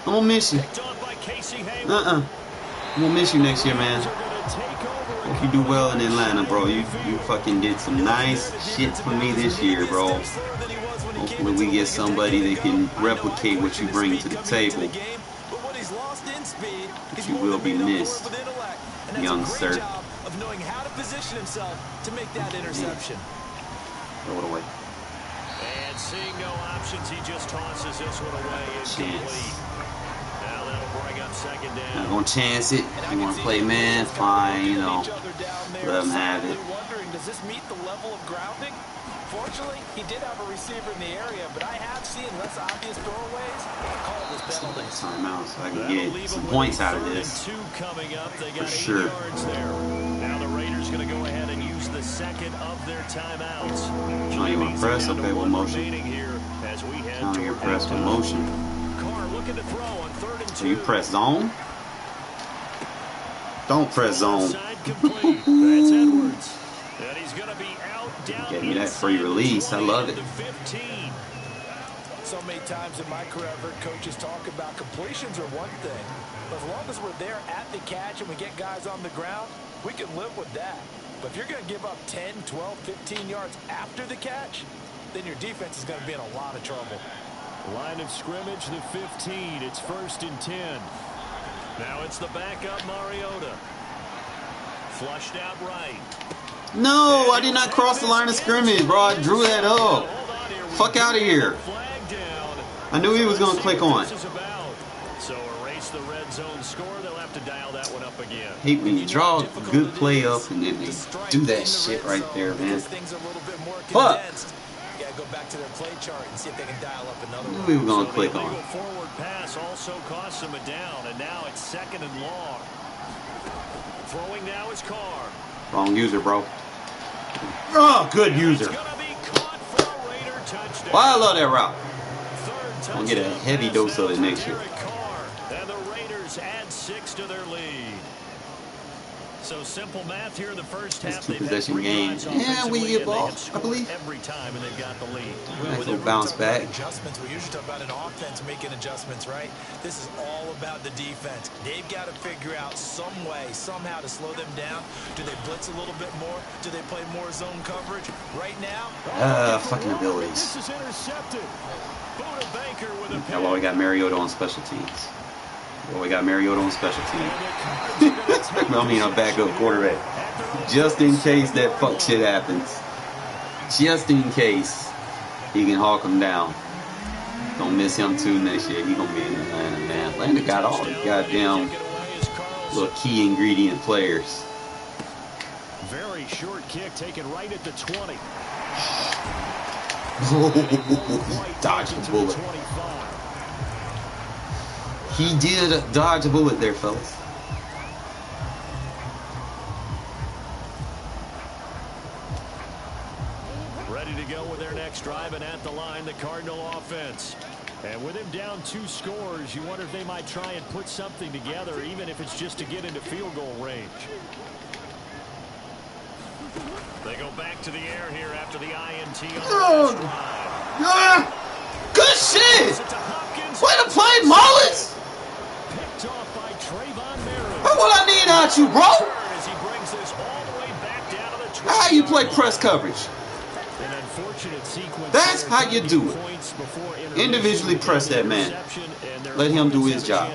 I'm going to miss you. I'm going to miss you next year, man. Hope you do well in Atlanta, bro. You fucking did some nice shit for me this year, bro. Hopefully we get somebody that can replicate what you bring to the table. But you will be missed, young sir. Of knowing how to position himself to make that interception. Throw it away. And seeing no options, he just tosses this one away. Incomplete. Now that'll bring up 2nd down. Not gonna chance it. You want to play man? Fine, you know. Let him have it. Wondering, does this meet the level of grounding? Fortunately, he did have a receiver in the area, but I have seen less obvious throwaways. Call this penalty. Timeout, so I can get some points out of this. For sure. Now the Raiders going to go ahead and use the 2nd of their timeouts. Oh, you want to press? Okay, with motion. Oh, you're pressed with motion. Carr looking to throw on 3rd and 2. So you press zone? Don't press zone. That's Edwards. And he's going to be out down. Gave me that free release. I love it. So many times in my career, I've heard coaches talk about completions are one thing. But as long as we're there at the catch and we get guys on the ground, we can live with that. But if you're going to give up 10, 12, 15 yards after the catch, then your defense is going to be in a lot of trouble. Line of scrimmage, the 15. It's 1st and 10. Now it's the backup Mariota. Flushed out right. No, I did not cross the line of scrimmage, bro. I drew that up. Fuck out of here. I knew he was going to click on. So erase the red zone score. They'll have to dial that one up again. Hate when you draw a good play up and then they do that shit right there, man. Fuck. Go back to their play chart and see if they can dial up another one. We were going to click on. Forward pass also costs him a down, and now it's 2nd and long. Throwing now is Carr. Wrong user, bro. Oh, good user. Why I love that route. I'm going to get a heavy dose of it next year. And the Raiders add 6 to their lead. So simple math here in the first half. It's 2-possession game. Yeah, we get ball, I believe. Every time, and they've got the lead. Nice little bounce back. Adjustments. We usually talk about an offense making adjustments, right? This is all about the defense. They've got to figure out some way, somehow to slow them down. Do they blitz a little bit more? Do they play more zone coverage? Right now, fucking abilities. This is intercepted. Buda Baker with a Yeah, well, we got Mariota on special teams. Well, we got Mariota on special teams. I mean, a backup quarterback. Just in case that fuck shit happens. Just in case he can hawk him down. Don't miss him too next year. He gonna be in Atlanta, man. Atlanta got all the goddamn little key ingredient players. Very short kick taken right at the 20. Dodge a bullet. He did dodge a bullet there, fellas. Ready to go with their next drive, and at the line, the Cardinal offense. And with him down 2 scores, you wonder if they might try and put something together, even if it's just to get into field goal range. They go back to the air here after the INT on the drive. Good shit! Way to play, Mullins! Picked off by Trayvon Merritt. That's what I need out you, bro! As he brings this all the way back down to the 20. How you play press coverage? An unfortunate sequence. That's how you do it. Individually press that man. Let him do his job.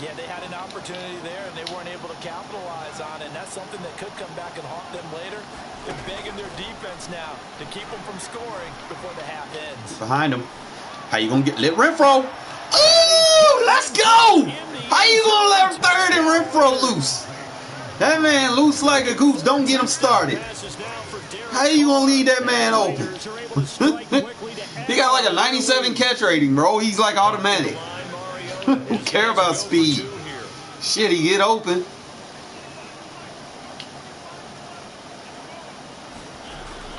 Yeah, they had an opportunity there, and they weren't able to capitalize on it. And that's something that could come back and haunt them later. They're begging their defense now to keep them from scoring before the half ends. Behind him. How you gonna get let Renfro? Ooh, let's go! How you gonna let 3rd and Renfro loose? That man loose like a goose. Don't get him started. How you gonna leave that man open? He got like a 97 catch rating, bro. He's like automatic. Don't care about speed. Shit, he get open.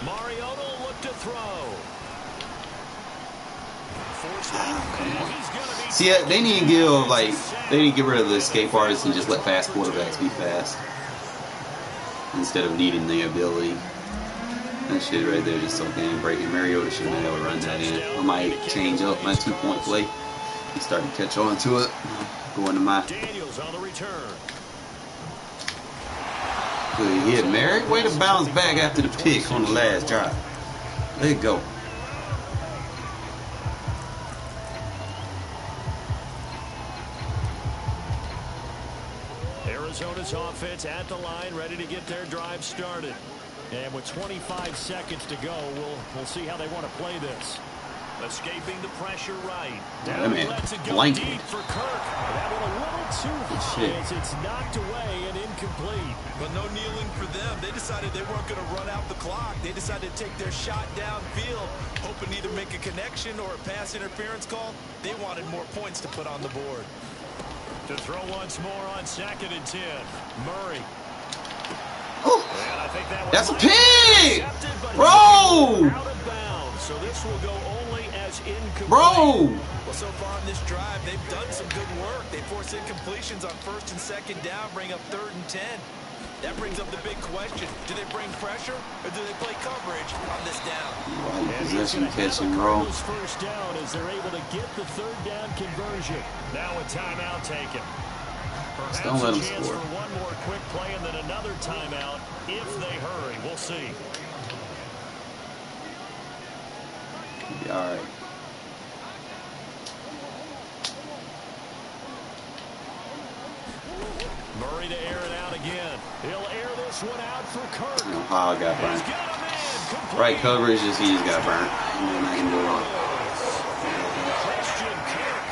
Mariota look to throw. See, they need to give they need to get rid of the escape artists and just let fast quarterbacks be fast instead of needing the ability. That shit right there just so game breaking. Mariota should have been able to run that in. I might change up my 2-point play and start to catch on to it. Go into my Daniels on the return. good hit, Merrick. Way to bounce back after the pick on the last drive. Let it go. Arizona's offense at the line, ready to get their drive started. And with 25 seconds to go, we'll see how they want to play this. Escaping the pressure right. That man blanket. Deep for Kirk. That one a little too high as it's knocked away and incomplete. But no kneeling for them. They decided they weren't going to run out the clock. They decided to take their shot downfield, hoping to either make a connection or a pass interference call. They wanted more points to put on the board. To throw once more on 2nd and 10. Murray. Oh, I think that's a pig! Bro! Out of bounds, so this will go only as incomplete. Bro! Well, so far on this drive, they've done some good work. They force incompletions on 1st and 2nd down, bring up 3rd and 10. That brings up the big question. Do they bring pressure or do they play coverage on this down? Right, possession catching, bro. First down as they're able to get the 3rd down conversion. Now a timeout taken. Perhaps don't let a them chance score. for one more quick play and then another timeout if they hurry. We'll see. Be all right. Murray to air it out again. He'll air this one out for Kirk. You know how I got He's burned. got a man complete. Right coverage, just he just got burned. And then I can do it on. Christian Kirk.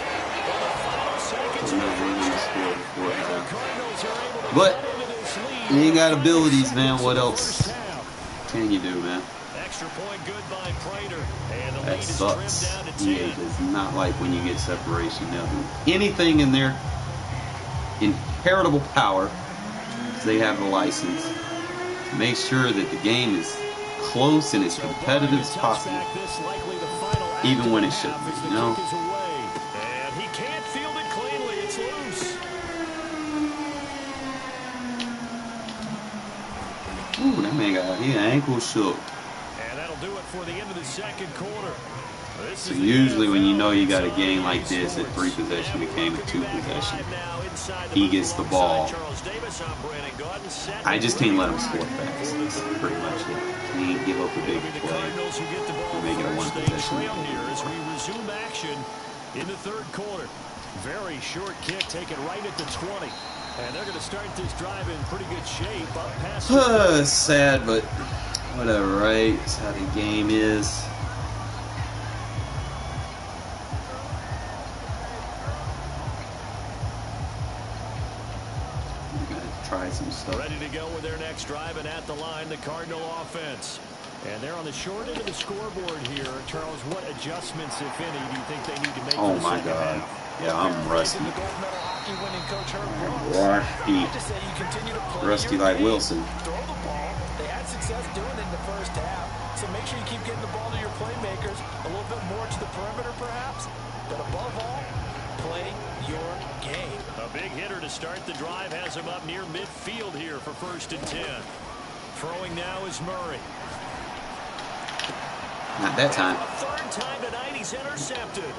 For the final seconds You of know, the we're gonna score before the half. Cardinals are able to But cut into this lead. you ain't got abilities, man. What First else half. can you do, man? Extra point good by Prater. And the That lead is sucks. trimmed down to EA 10. does not like when you get separation. They'll do anything in their inheritable power, because they have the license, to make sure that the game is close and as competitive as possible, even when it shouldn't be, you know? And he can't field it cleanly. It's loose. Ooh, that man got his ankle shook. And that'll do it for the end of the 2nd quarter. So usually when you know you got a game like this at 3 possession, it came at 2 possession. He gets the ball. I just can't let him score fast. That's pretty much it. He can't give up a big play. Make it a 1 possession. Here as we resume action in the 3rd quarter. Very short kick taken right at the 20. And they're going to start this drive in pretty good shape. Up past It's sad, but whatever, right? It's how the game is. Try some stuff. ready to go with their next drive, and at the line, the Cardinal offense. And they're on the short end of the scoreboard here. Charles, what adjustments, if any, do you think they need to make? Oh for the my second God. half? Yeah, I'm rusty. The gold medal hockey winning coach Herb Brooks. Rusty. I just say you continue to play Rusty your like game. Wilson. Throw the ball. They had success doing it in the first half. So make sure you keep getting the ball to your playmakers. A little bit more to the perimeter, perhaps. But above all, play your game. A big hitter to start the drive has him up near midfield here for 1st and 10. Throwing now is Murray. Not that time. A 3rd time tonight, he's intercepted.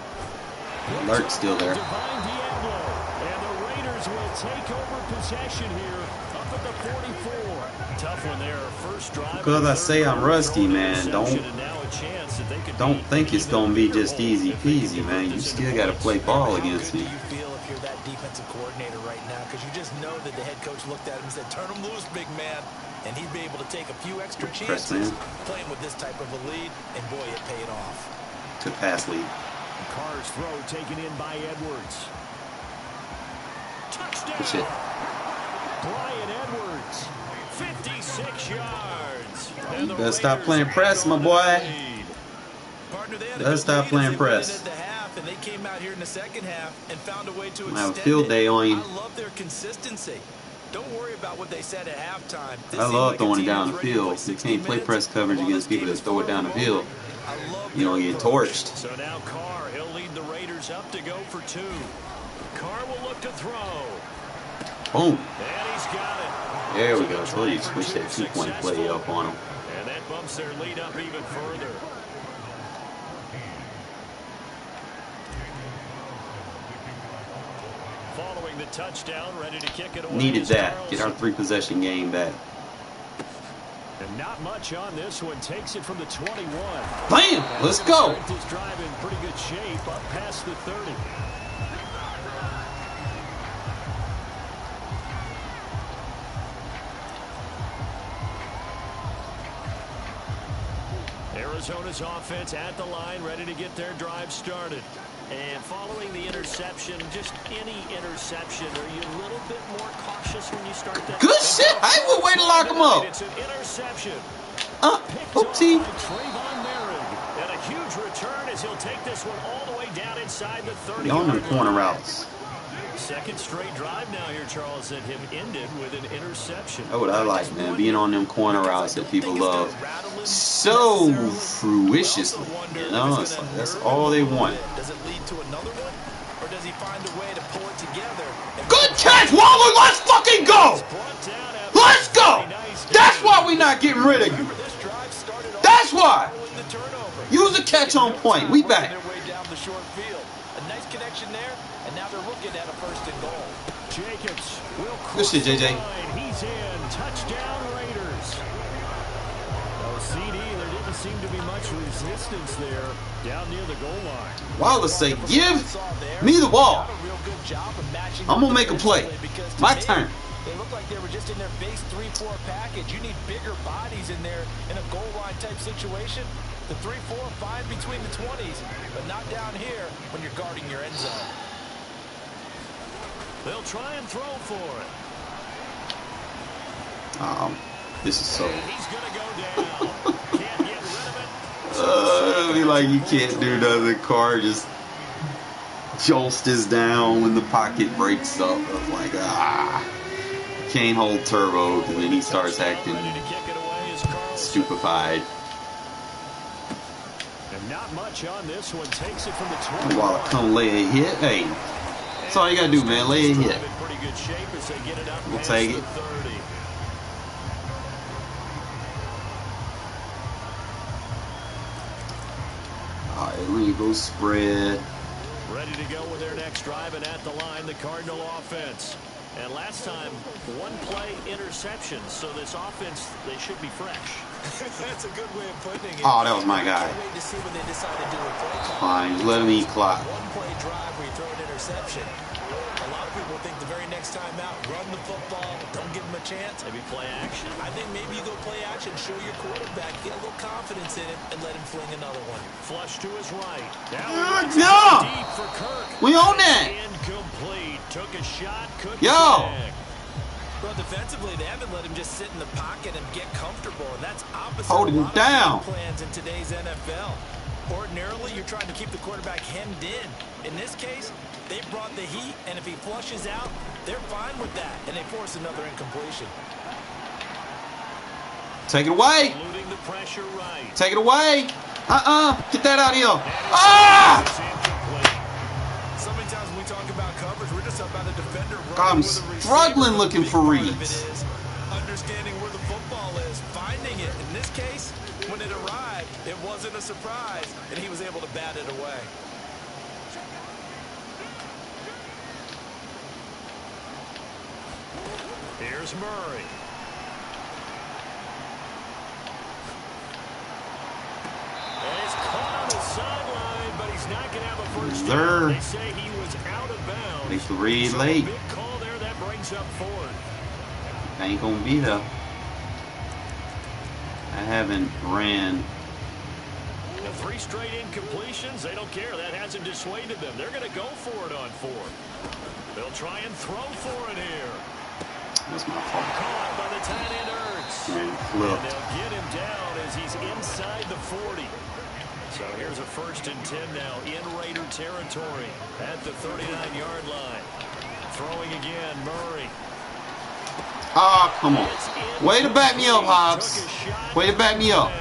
Alert's still there. Divine Diablo. And the Raiders will take over possession here up at the 44. Tough one there. First drive. Because I say I'm rusty, man. Don't think it's going to be just easy peasy, man. You still got to play ball against me. How good do you feel if you're that defensive coordinator right now? Because you just know that the head coach looked at him and said, turn him loose, big man. And he'd be able to take a few extra chances playing with this type of a lead. And boy, it paid off. To pass lead. Carr's throw taken in by Edwards. Touchdown. Good shit. Bryan Edwards, 56 yards. You better stop playing press, my boy. Let's stop playing press. And they came out here in the second half and found a way to have a field day on you. I love their consistency. Don't worry about what they said at halftime. I love throwing it down the field. You can't play press coverage against people that throw it down the field. You don't get torched. So now Carr, he'll lead the Raiders up to go for 2. Carr will look to throw. Boom. And he's got it. There we go. So you switch that 2-point play up on him. And that bumps their lead up even further. Following the touchdown, ready to kick it away. Needed that. Get our 3-possession game back. And not much on this one. Takes it from the 21. Bam! Let's go. This drive in pretty good shape up past the 30. Arizona's offense at the line, ready to get their drive started. And following the interception, just any interception, are you a little bit more cautious when you start that? Good shit. I would wait to lock him up. It's an interception. Oopsie. Trayvon Merrick. And a huge return as he'll take this one all the way down inside the 30. On them corner routes. Second straight drive now here, Charles, that have ended with an interception. That's what I like, man. Being on them corner routes that people love so fruitiously. You know, it's like that's all they want. Does it lead to another one, or does he find a way to pull it together? Good catch, Waller. Let's fucking go. Let's go. That's why we're not getting rid of you. That's why. Use a catch on point. We back. A nice connection there, and now they're looking at a 1st and goal. Jacobs will Good shit, JJ. He's in. Touchdown, Raiders. Oh, CD, there didn't seem to be much resistance there down near the goal line. Waller say, give me the ball. I'm going to make a play. My turn. They look like they were just in their base 3-4 package. You need bigger bodies in there in a goal line type situation. The 3-4, fine between the 20s, but not down here when you're guarding your end zone. They'll try and throw for it. This is so. He's going to go down. Can't get rid of it. It'll be like you can't do nothing. Carr just jolts this down when the pocket breaks up. It's like, can't hold turbo, and then he starts acting stupefied. And not much on this one. Takes it from the 20. While I come lay a hit, hey, that's all you gotta do, man. Lay a hit. We'll take it. All right, let me go spread. Ready to go with their next drive, and at the line, the Cardinal offense. And last time, 1-play interception, so this offense, they should be fresh. That's a good way of putting it. Oh, that was my guy. To see when they decide to do a play call. Fine, just let him eat clock. 1-play drive where you throw an interception. A lot of people think the very next time out, run the football, don't give them a chance. Maybe play action. I think maybe you go play action, show your quarterback, get a little confidence in him, and let him fling another one. Flush to his right. Yeah. Deep for Kirk. We own that. Incomplete. Took a shot. Couldn't Yo. connect. Well, defensively, they haven't let him just sit in the pocket and get comfortable, and that's opposite Holding of a lot down. of plans in today's NFL. Ordinarily, you're trying to keep the quarterback hemmed in. In this case, they brought the heat, and if he flushes out, they're fine with that, and they force another incompletion. Take it away. Eluding the pressure right. Take it away. Get that out of here. Ah! So many times when we talk about coverage, we're just about a defender running God, I'm with a receiver. struggling looking for Big part of it reads. is understanding where the football is, finding it. In this case, when it arrived, it wasn't a surprise, and he was able to bat it away. Here's Murray. And it's caught on the sideline, but he's not going to have a first down. They say he was out of bounds. Makes the read late. Big call there that brings up fourth. Ain't gonna be there. I haven't ran. The 3 straight incompletions, they don't care. That hasn't dissuaded them. They're going to go for it on fourth. They'll try and throw for it here. That's my fault. Caught by the tight end Ertz. And And flipped. they'll get him down as he's inside the 40. So here's a 1st and 10 now in Raider territory at the 39-yard line. Throwing again, Murray. Ah, come on. Way to back me up, Hobbs. Way to back me up.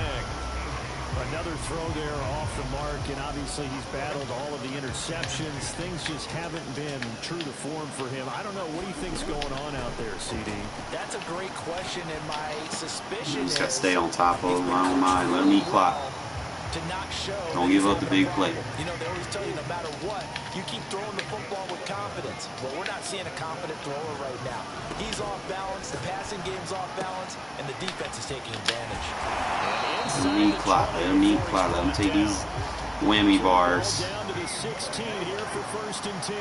Another throw there off the mark, and obviously he's battled all of the interceptions. Things just haven't been true to form for him. I don't know. What do you think's going on out there, CD? That's a great question, and my suspicion Just is got to stay on top of him. I don't mind. Let him eat clock. to not show. Don't give up the big play. You know, they always tell you no matter what, you keep throwing the football with confidence. Well, we're not seeing a confident thrower right now. He's off balance, the passing game's off balance, and the defense is taking advantage. Let him eat clock. Let him eat clock. Let him take these whammy bars. Down to the 16 here for 1st and 10.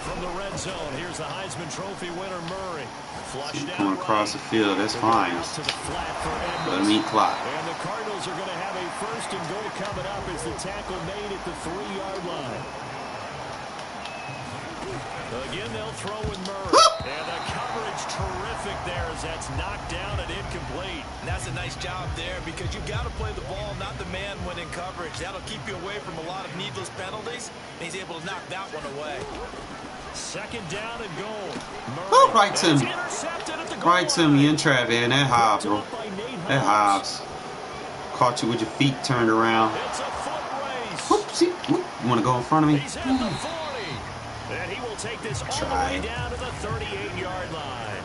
From the red zone, here's the Heisman Trophy winner, Murray. Flushed out Coming across the field, that's fine. to the flat for Let Edmonds. him eat clock. And the Cardinals are going to have a 1st and goal coming up as the tackle made at the 3-yard line. Again, they'll throw with Murray. And the coverage terrific there as that's knocked down and incomplete. And that's a nice job there because you've got to play the ball, not the man when in coverage. That'll keep you away from a lot of needless penalties, and he's able to knock that one away. 2nd down and goal. Oh, right to him. It's intercepted at the goal Right to him. You line. in trap, man. That Hobbs, bro. Picked off by Nate That Hobbs. Caught you with your feet turned around. It's a foot race. Whoop, see? Whoop. You want to go in front of me? He's at the 40. And he will take this all Try. the way down to the 38-yard line.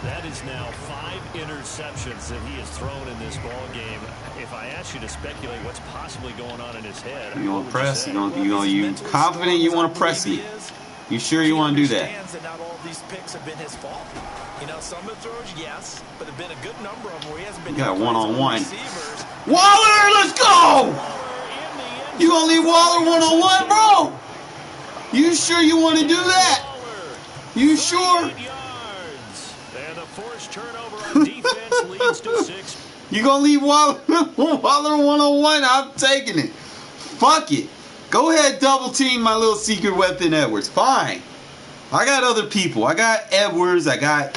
That is now 5 interceptions that he has thrown in this ball game. If I ask you to speculate what's possibly going on in his head, You what want would to press? say? You confident you want to press me? You sure you want to do that? He understands that not all of these picks have been his fault. You know, some of the throws, yes, but there have been a good number of them where he hasn't been. You got hit by his own one-on-one. receivers. Waller, let's go! You gonna leave Waller one-on-one, bro? You sure you want to do that? You sure? 38 yards. And the forced turnover on defense leads to 6. You gonna leave Waller one-on-one? I'm taking it. Fuck it. Go ahead, double team my little secret weapon, Edwards. Fine. I got other people. I got Edwards. I got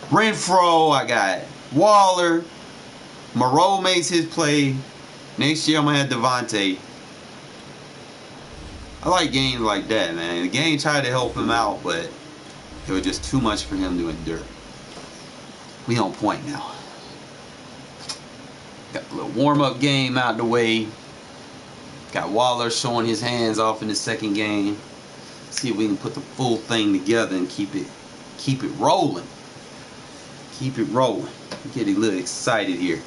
Renfro. I got Waller. Moreau makes his play. Next year I'm gonna have Devontae. I like games like that, man. The game tried to help him out, but it was just too much for him to endure. We on point now. Got the little warm-up game out the way. Got Waller showing his hands off in the second game. See if we can put the full thing together and keep it rolling. Keep it rolling. Get a little excited here.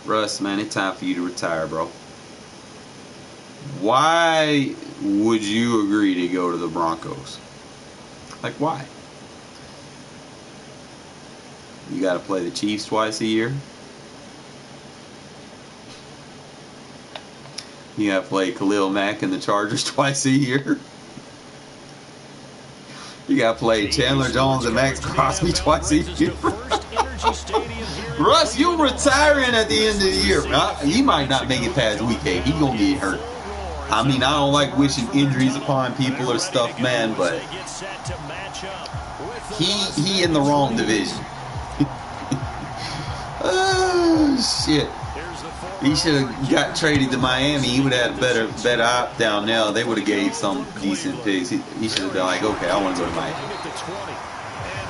Russ, man, it's time for you to retire, bro. Why would you agree to go to the Broncos? Like, why? You got to play the Chiefs twice a year. You got to play Khalil Mack and the Chargers twice a year. You got to play Chandler Jones and Max Crosby twice a year. Russ, you're retiring at the end of the year. He might not make it past week 8. He gonna get hurt. I mean, I don't like wishing injuries upon people or stuff, man, but he in the wrong division. Oh shit. He should have got traded to Miami. He would have had a better op down there. They would have gave some decent picks. He should have been like, okay, I want to go to Miami.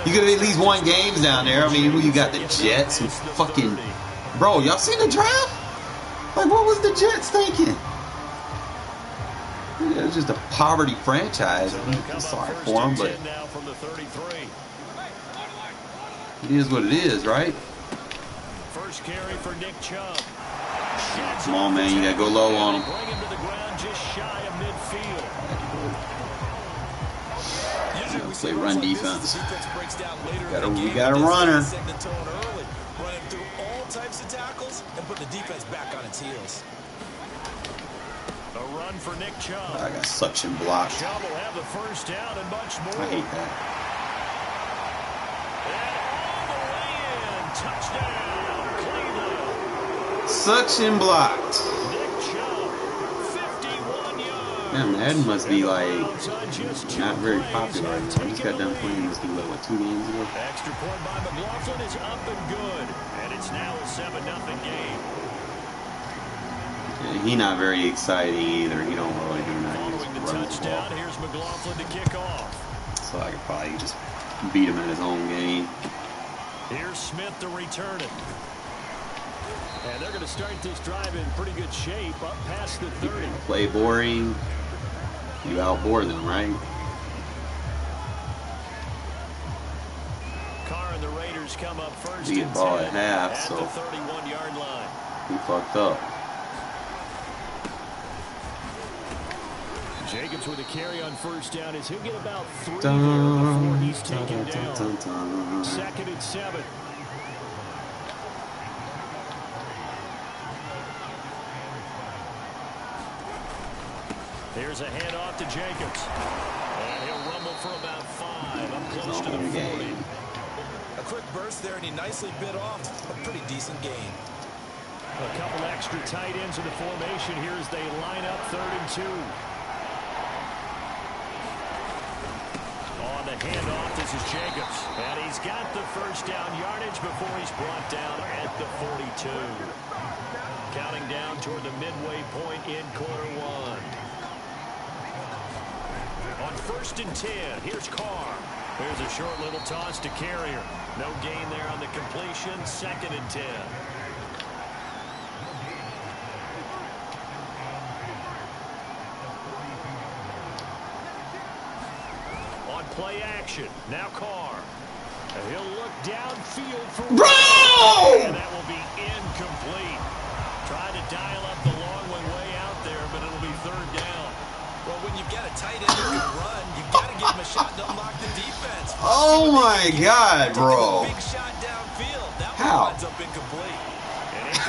You could have at least won games down there. I mean, who you got? The Jets? Who fucking... Bro, y'all seen the draft? Like, what was the Jets thinking? It was just a poverty franchise. I'm sorry for them, but... It is what it is, right? First carry for Nick Chubb. Come on, man. You got to go low on him. Bring him to the ground just shy of midfield. Play run defense. We got a runner. Running through all types of tackles and put the defense back on its heels. A run for Nick Chubb. I got suction blocked. Chubb will have the first down and much more. I hate that. And all the way in. Touchdown, Cleveland. Suction blocked. Nick Chubb Yeah, Madden must be like not very popular right now. I just got done playing this dude like what, 2 games ago. Extra point by McLaughlin is up and good, and it's now a 7-0 game. Yeah, he not very exciting either. He don't really do nothing. Following the touchdown, here's McLaughlin to kick off. So I could probably just beat him at his own game. Here's Smith to return it. And they're going to start this drive in pretty good shape up past the 30. Play boring. You outboard them, right? Carr and the Raiders come up first. We get ball at half, at so the 31-yard line. we fucked up. Jacobs with a carry on first down as he'll get about 3 before he's taken down. 2nd and 7. Here's a handoff to Jacobs. And he'll rumble for about 5 up close to the 40. A quick burst there, and he nicely bit off a pretty decent gain. A couple extra tight ends in the formation here as they line up 3rd and 2. On the handoff, this is Jacobs. And he's got the first down yardage before he's brought down at the 42. Counting down toward the midway point in quarter 1. On 1st and 10, here's Carr. Here's a short little toss to Carrier. No gain there on the completion. 2nd and 10. On play action, now Carr. And he'll look downfield for Bro! and that will be incomplete. Try to dial up the long one way out there, but it'll be 3rd down. Well, when you've got a tight end who can run, you've got to give him a shot to unlock the defense. Oh my God, bro! Big shot downfield. That How? one winds up incomplete. An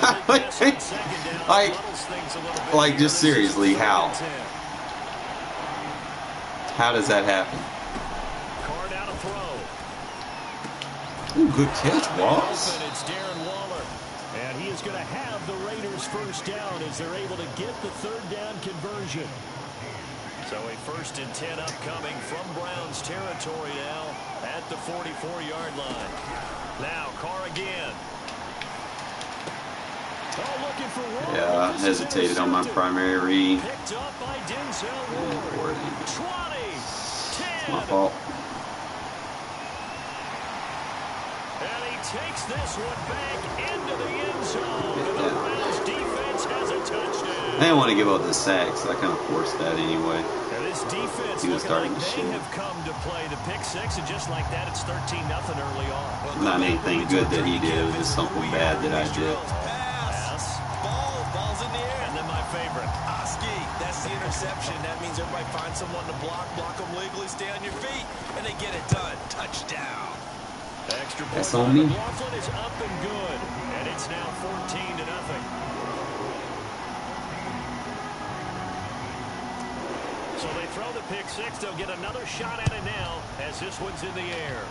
incomplete pass on 2nd down. Muddles things a little bit like here. just seriously, This is how? 3rd and 10. How does that happen? Carr down to throw. Ooh, good catch, Walls. Open, it's Darren Waller. And he is going to have the Raiders first down as they're able to get the 3rd down conversion. So a 1st and 10 upcoming from Browns territory now at the 44-yard line. Now Carr again. Oh, looking for Waller. Yeah, I hesitated on my primary read. Picked up by Denzel Ward. 20, 10. It's my fault. And he takes this one back into the end zone. And the Browns defense has a touchdown. I didn't want to give up the sack, so I kind of forced that anyway. And this defense He was looking like starting to they shoot. have come to play. The pick 6, and just like that, it's 13-0 early on. Not anything good that he did. It was just something bad that I did. Pass. Ball's in the air. And then my favorite. Oski, that's the interception. That means everybody finds someone to block them legally, stay on your feet, and they get it done. Touchdown. Extra point That's by on me. McLaughlin is up and good. And it's now 14-0. So they throw the pick 6. They'll get another shot at it now as this one's in the air.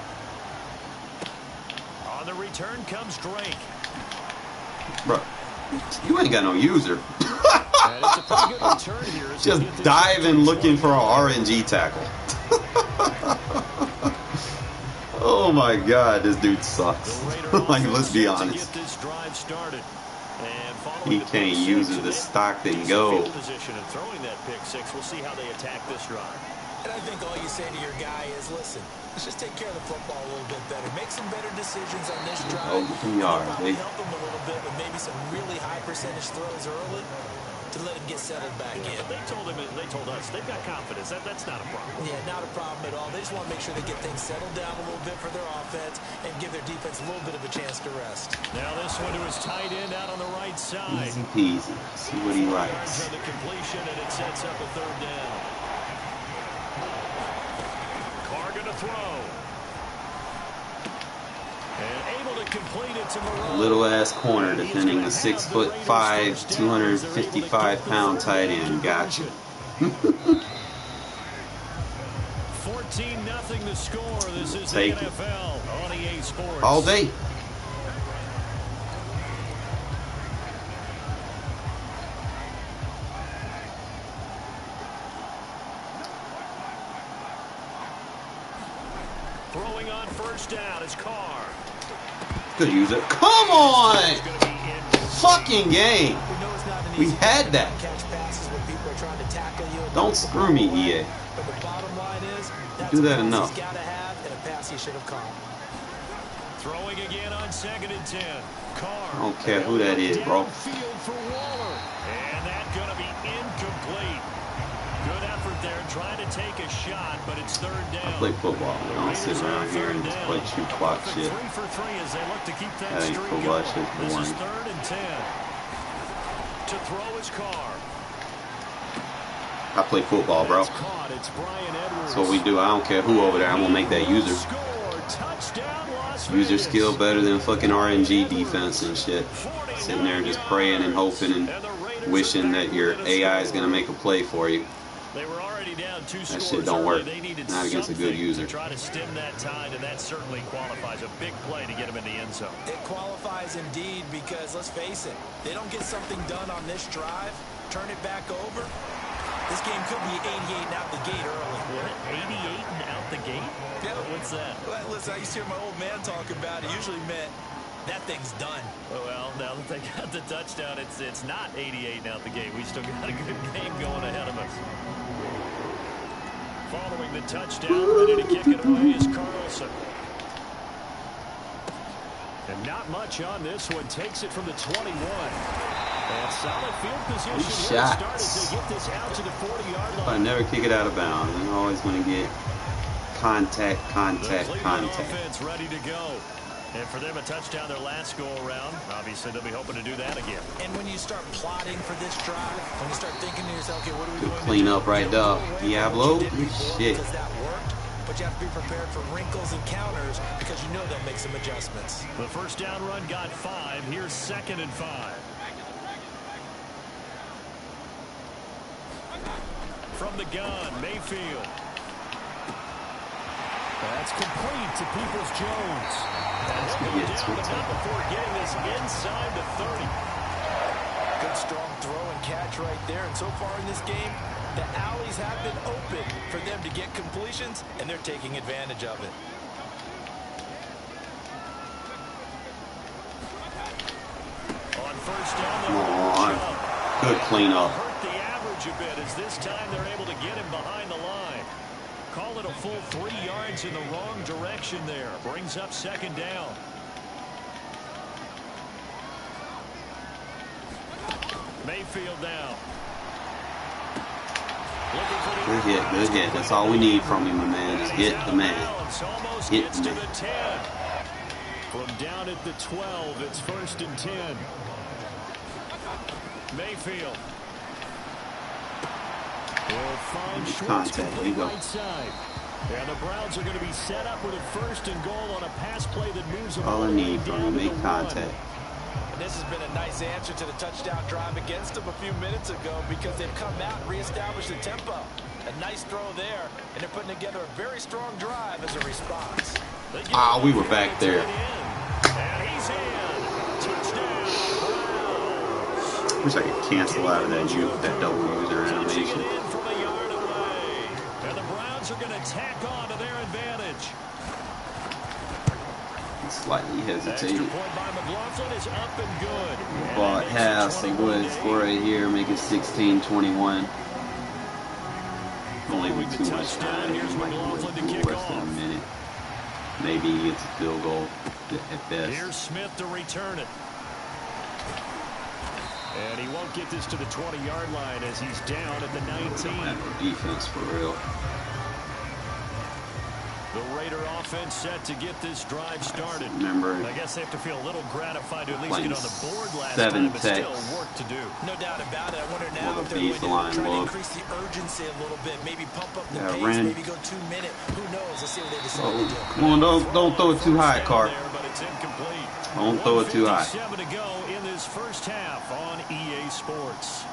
On the return comes Drake. Bro, you ain't got no user. And it's a pretty good return here. as they Just get this diving looking for an 20. RNG tackle. Oh my God, this dude sucks. The Raider Like, let's be offense set to honest. get this drive started. And following He the can't pick use six, it to and stock and decent go. field position and throwing that pick 6. We'll see how they attack this drive. And I think all you say to your guy is, listen, let's just take care of the football a little bit better. Make some better decisions on this drive. Open yard, Probably eh? help him a little bit with maybe some really high percentage throws early to let him get settled back in. They told us they've got confidence. That's not a problem. Yeah, not a problem at all. They just want to make sure they get things settled down a little bit for their offense and give their defense a little bit of a chance to rest. Now this one to his tight end out on the right side. Easy peasy. See what he Yards likes. on the completion, and it sets up a 3rd down. Carr gonna throw. And able to complete it to Moreau. Little ass corner defending a 6'5", 255-pound tight end. Gotcha. 14-0 the score. This is Take the it. NFL on EA Sports. All day. Throwing on first down is Carr. Good user. Come on! Fucking game. We had that. Don't screw me, EA. But the bottom line is, do that enough. He's got to have and a pass he should have caught. Throwing again on 2nd and 10. Carr. I don't care who that is, bro. Field for Waller. And that's going to be incomplete. Good effort there, trying to take a shot, but it's 3rd down. I play football. I don't sit around here and just play shoot clock shit. 3 for 3 as they look to keep that That ain't streak football going. shit. This is Boring. 3rd and 10. To throw is Carr. I play football, bro. It's caught. It's Bryan Edwards. That's what we do. I don't care who over there. I'm gonna make that user. Score. Touchdown, Las User Vegas. skill better than fucking RNG defense and shit. Sitting there just praying and hoping and wishing that your AI is gonna make a play for you. They were already down 2 That scores shit don't early. work. They needed Not against a good something user. to try to stem that tide, and that certainly qualifies. A big play to get them in the end zone. It qualifies indeed because, let's face it, they don't get something done on this drive, turn it back over. This game could be 88 and out the gate early. What? 88 and out the gate? Yeah. What's that? Well, listen, I used to hear my old man talk about it. Usually meant that thing's done. Well, now that they got the touchdown, it's not 88 and out the gate. We still got a good game going ahead of us. Following the touchdown, ready to kick it away is Carlson. And not much on this one. Takes it from the 21. And solid field position here to start as they get this out to the 40-yard line. I never kick it out of bounds. I'm always gonna get contact. Offense ready to go. And for them, a touchdown their last go-around. Obviously, they'll be hoping to do that again. And when you start plotting for this drive, when you start thinking to yourself, okay, what are we Good going to clean do? up right there. Diablo. Shit. Because that worked, but you have to be prepared for wrinkles and counters because you know they'll make some adjustments. The first down run got 5. Here's 2nd and 5. From the gun, Mayfield. That's complete to Peoples-Jones. And he'll go down, but not before getting this inside the 30. Good strong throw and catch right there. And so far in this game, the alleys have been open for them to get completions, and they're taking advantage of it. On first down, Come on. Good cleanup. hurt the average a bit as this time they're able to get him behind the line. Call it a full 3 yards in the wrong direction there. Brings up 2nd down. Mayfield now. Good hit. That's all we need from you, my man. Just hit the man. Almost Hit gets the to man. the 10. From down at the 12, it's 1st and 10. Mayfield. Will find Schwartz Contact. There you go. right side. And the Browns are going to be set up with a 1st and goal on a pass play that moves them All I the way need from you, down to make the contact. 1. And this has been a nice answer to the touchdown drive against them a few minutes ago because they've come out and reestablished the tempo. A nice throw there, and they're putting together a very strong drive as a response. Ah, we were back there. And he's in. Touchdown. Browns. Wish I could cancel out of that double user Touching animation. it in from a yard away. And the Browns are going to tack on to their advantage. Slightly Extra hesitated. point by McLaughlin is up and good. And Ball that at makes it half, so what is 21-8. score right here, make it 16-21. Only with too much time, Here's might McLaughlin to do kick less than a off. minute. Maybe he gets a field goal at best. Here's Smith to return it. And he won't get this to the 20-yard line as he's down at the 19. Don't have no defense for real. The Raider offense set to get this drive started. Remember, I guess they have to feel a little gratified to at least playing get on the board last 7 time, but techs. still work to do. No doubt about it. I wonder now More if of a they're going to baseline try to look. increase the urgency a little bit, maybe pump up the Yeah, pace, ran. maybe go 2 minute. Who knows? Let's see what they decide to do. come on, don't throw it too high, Carr. There, but it's incomplete. Don't throw it too high. 1:57 to go in this first half on EA Sports.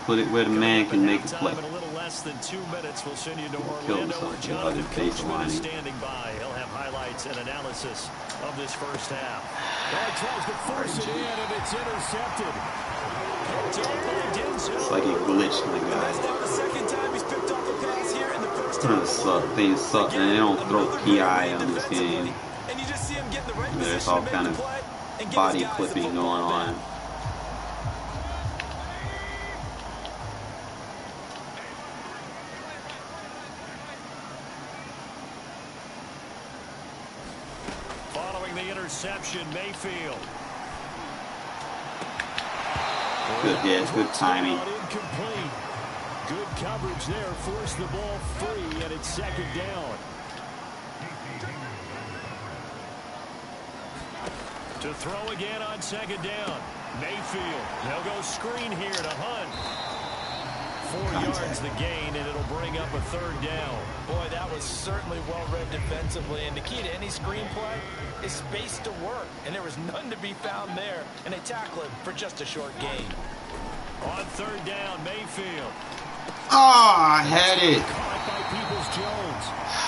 Put it where the man can make a play. In a little less than 2 minutes, we'll send you to Kill Orlando where himself. Jonathan Face Coachman is lining. standing by. He'll have highlights and analysis of this first half. He tries to force it in, and it's intercepted. Picked up by Denzel. It's like he glitched, my That's guy. now the second time he's picked off a pass here in the first kind of suck. Things suck, man. They don't throw PI on this game. And you just see him get in the right There's all kind of body clipping going on. Following the interception, Mayfield. Good timing. Incomplete. Good coverage there. Forced the ball free, and it's second down. To throw again on second down. Mayfield. They'll go screen here to Hunt. 4 yards the gain, and it'll bring up a third down. Boy, that was certainly well read defensively. And the key to any screenplay is space to work. And there was none to be found there. And they tackle him for just a short gain. On third down, Mayfield. Oh, I had it. Caught by Peoples-Jones.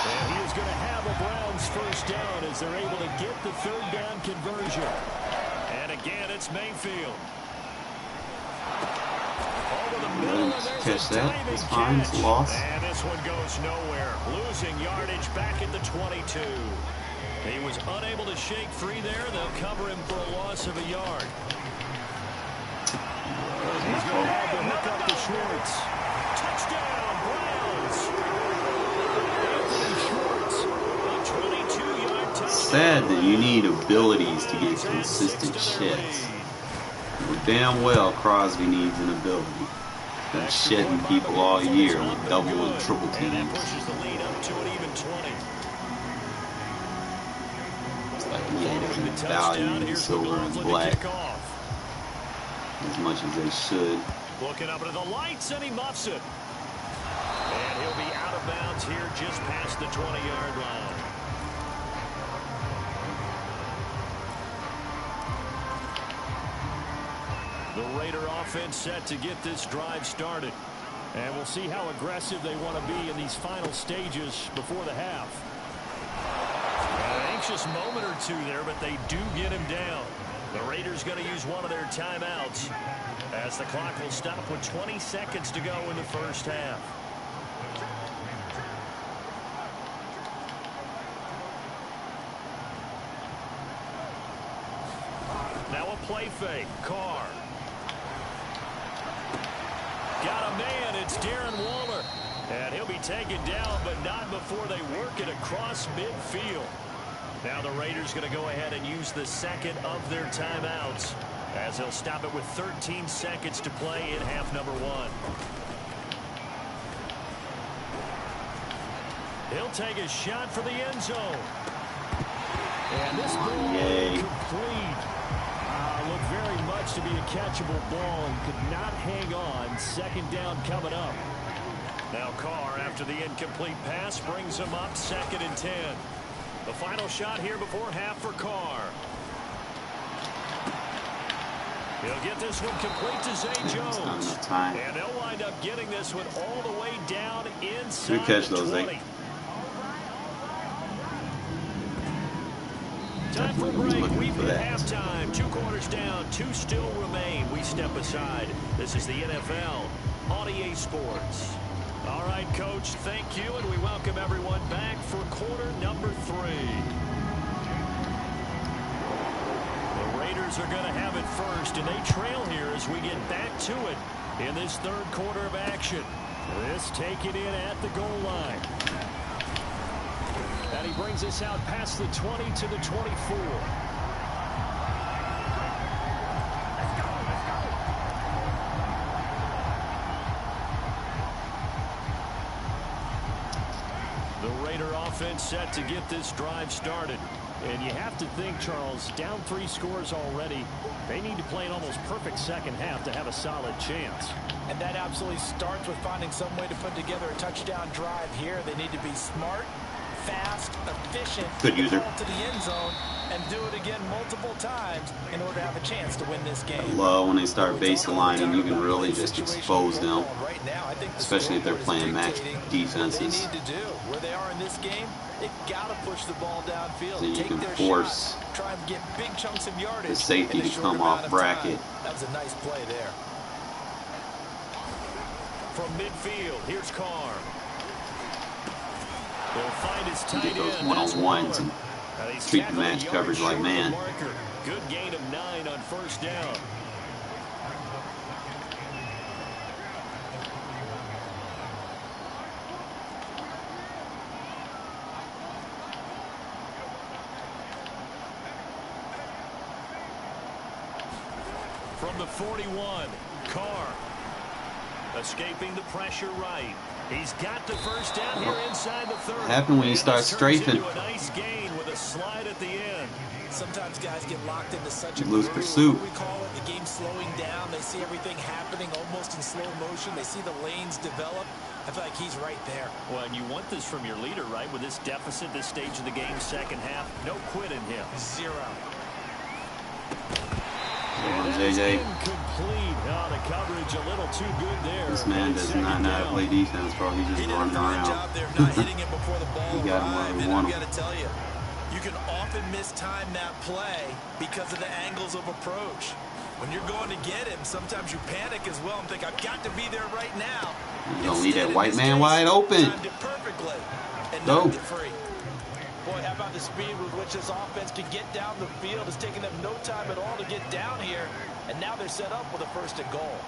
And he is going to have a Browns first down as they're able to get the third down conversion. And again, it's Mayfield. Catch that. It's fine. It's a loss. And this one goes nowhere. Losing yardage back at the 22. He was unable to shake free there. They'll cover him for a loss of a yard. He's going to have to hook up to Schwartz. Touchdown, Browns. Anthony Schwartz, a 22-yard touchdown. Sad that you need abilities to get consistent sheds. Damn well Crosby needs an ability. Been shedding people all year with double and triple teams. And that pushes the lead up to an even 20. It's like he hasn't valued the silver and black as much as they should. Looking up into the lights, and he muffs it. And he'll be out of bounds here just past the 20-yard line. The Raider offense set to get this drive started. And we'll see how aggressive they want to be in these final stages before the half. An anxious moment or two there, but they do get him down. The Raiders going to use one of their timeouts as the clock will stop with 20 seconds to go in the first half. Now a play fake. Carr. Got a man. It's Darren Waller. And he'll be taken down, but not before they work it across midfield. Now the Raiders going to go ahead and use the second of their timeouts as they'll stop it with 13 seconds to play in half number one. He'll take a shot for the end zone. And this ball complete. Looked very much to be a catchable ball and could not hang on. Second down coming up. Now Carr, after the incomplete pass, brings him up 2nd and 10. The final shot here before half for Carr. He'll get this one complete to Zay Jones. And they'll wind up getting this one all the way down inside Good catch, the 20. Zay. Time for a break. We've hit halftime. 2 quarters down. 2 still remain. We step aside. This is the NFL on EA Sports. All right, Coach, thank you, and we welcome everyone back for quarter number 3. The Raiders are going to have it first, and they trail here as we get back to it in this third quarter of action. This taken in at the goal line. And he brings us out past the 20 to the 24. The Raider offense set to get this drive started. And you have to think, Charles, down 3 scores already. They need to play an almost perfect second half to have a solid chance. And that absolutely starts with finding some way to put together a touchdown drive here. They need to be smart, fast, efficient, good user to the end zone, and do it again multiple times in order to have a chance to win this game. I love when they start baselining. You can really just expose them, especially if they're playing match defenses. They need to do where they are in this game. They got to push the ball downfield. So you can force try and get big chunks of yardage. The safety to come off bracket. That was a nice play there. From midfield, here's Carr. They'll find his tight Get those end. one-on-ones and treat the match coverage like man. Good gain of 9 on first down. From the 41, Carr escaping the pressure right. He's got the first down here inside the 30. What happened when you start strafing? A nice gain with a slide at the end. Sometimes guys get locked into such a Lose groove. pursuit. What we call it, the game slowing down. They see everything happening almost in slow motion. They see the lanes develop. I feel like he's right there. Well, and you want this from your leader, right? With this deficit, this stage of the game, second half, no quit in him. 0. Come on, JJ. Incomplete. Oh, the coverage a little too good there. This man does not know how to play defense, bro. He's just running around. We got him where we want him. I gotta tell you, you can often mistime that play because of the angles of approach. When you're going to get him, sometimes you panic as well and think, I've got to be there right now. You don't leave that white man wide open. Timed it perfectly and Go. knocked it free. Boy, how about the speed with which this offense can get down the field? It's taking them no time at all to get down here. And now they're set up with a 1st and goal.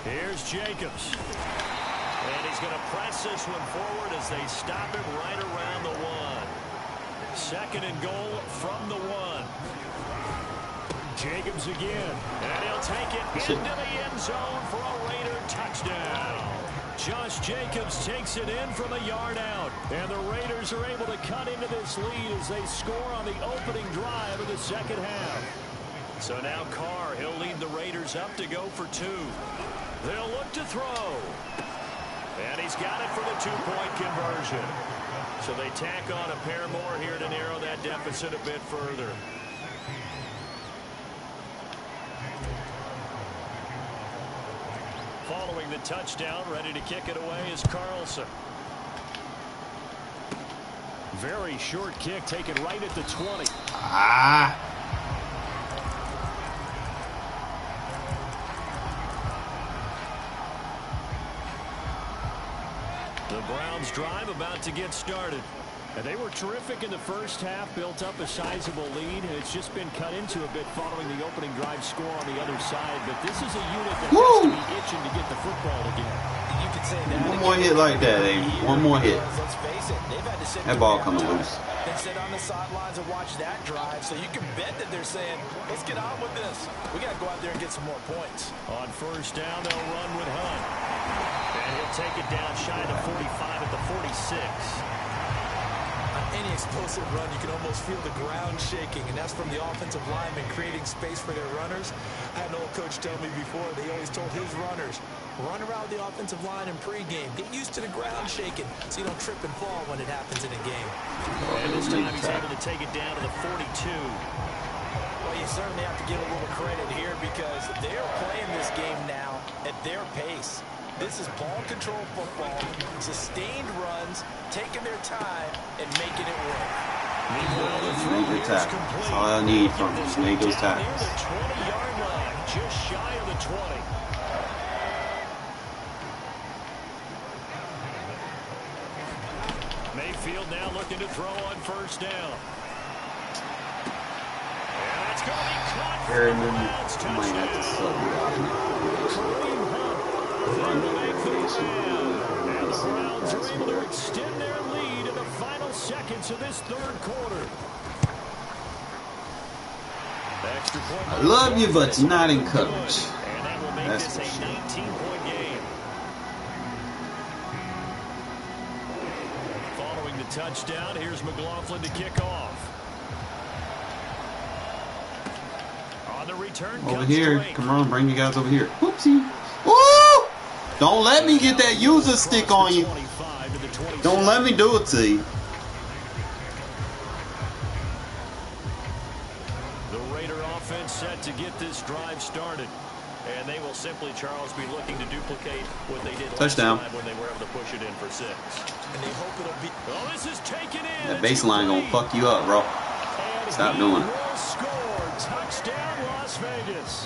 Here's Jacobs. And he's going to press this one forward as they stop him right around the 1. 2nd and goal from the 1. Jacobs again. And he'll take it into the end zone for a Raider touchdown. Josh Jacobs takes it in from a yard out. And the Raiders are able to cut into this lead as they score on the opening drive of the second half. So now Carr, he'll lead the Raiders up to go for 2. They'll look to throw. And he's got it for the 2-point conversion. So they tack on a pair more here to narrow that deficit a bit further. Following the touchdown, ready to kick it away is Carlson. Very short kick, taken right at the 20. The Browns drive about to get started. And they were terrific in the first half, built up a sizable lead, and it's just been cut into a bit following the opening drive score on the other side. But this is a unit that has to be itching to get the football again. You could say that. One more hit like that, Abe. One more hit. Let's face it, they've had to sit That ball coming loose. Then sit on the sidelines and watch that drive, so you can bet that they're saying, let's get on with this. We got to go out there and get some more points. On first down, they'll run with Hunt. And he'll take it down shy of 45 at the 46. Any explosive run, you can almost feel the ground shaking, and that's from the offensive linemen creating space for their runners. I had an old coach tell me before, they always told his runners, run around the offensive line in pregame. Get used to the ground shaking so you don't trip and fall when it happens in a game. And this time he's able to take it down to the 42. Well, you certainly have to give a little credit here because they're playing this game now at their pace. This is ball control football, sustained runs, taking their time, and making it work. Make the tackle. That's all I need from him. Just make those tackles. Near the 20-yard line, just shy of the 20. Mayfield now looking to throw on first down. And it's going to be caught for the Browns. I might have to sub you out now. And the Browns are able to extend their lead in the final seconds of this third quarter. Extra point. I love you, but you're not in coverage. And that will make That's this a 19-point game. Following the touchdown, here's McLaughlin to kick off. On the return, Over here. Come on, bring you guys over here. Whoopsie. Woo! Don't let me get that user stick on you. Don't let me do it to you. The Raider offense set to get this drive started. And they will simply, Charles, be looking to duplicate what they did last time when they were able to push it in for 6. And they hope it'll be... Oh, this is taken in. That baseline gonna fuck you up, bro. Stop doing it. Score. Touchdown, Las Vegas.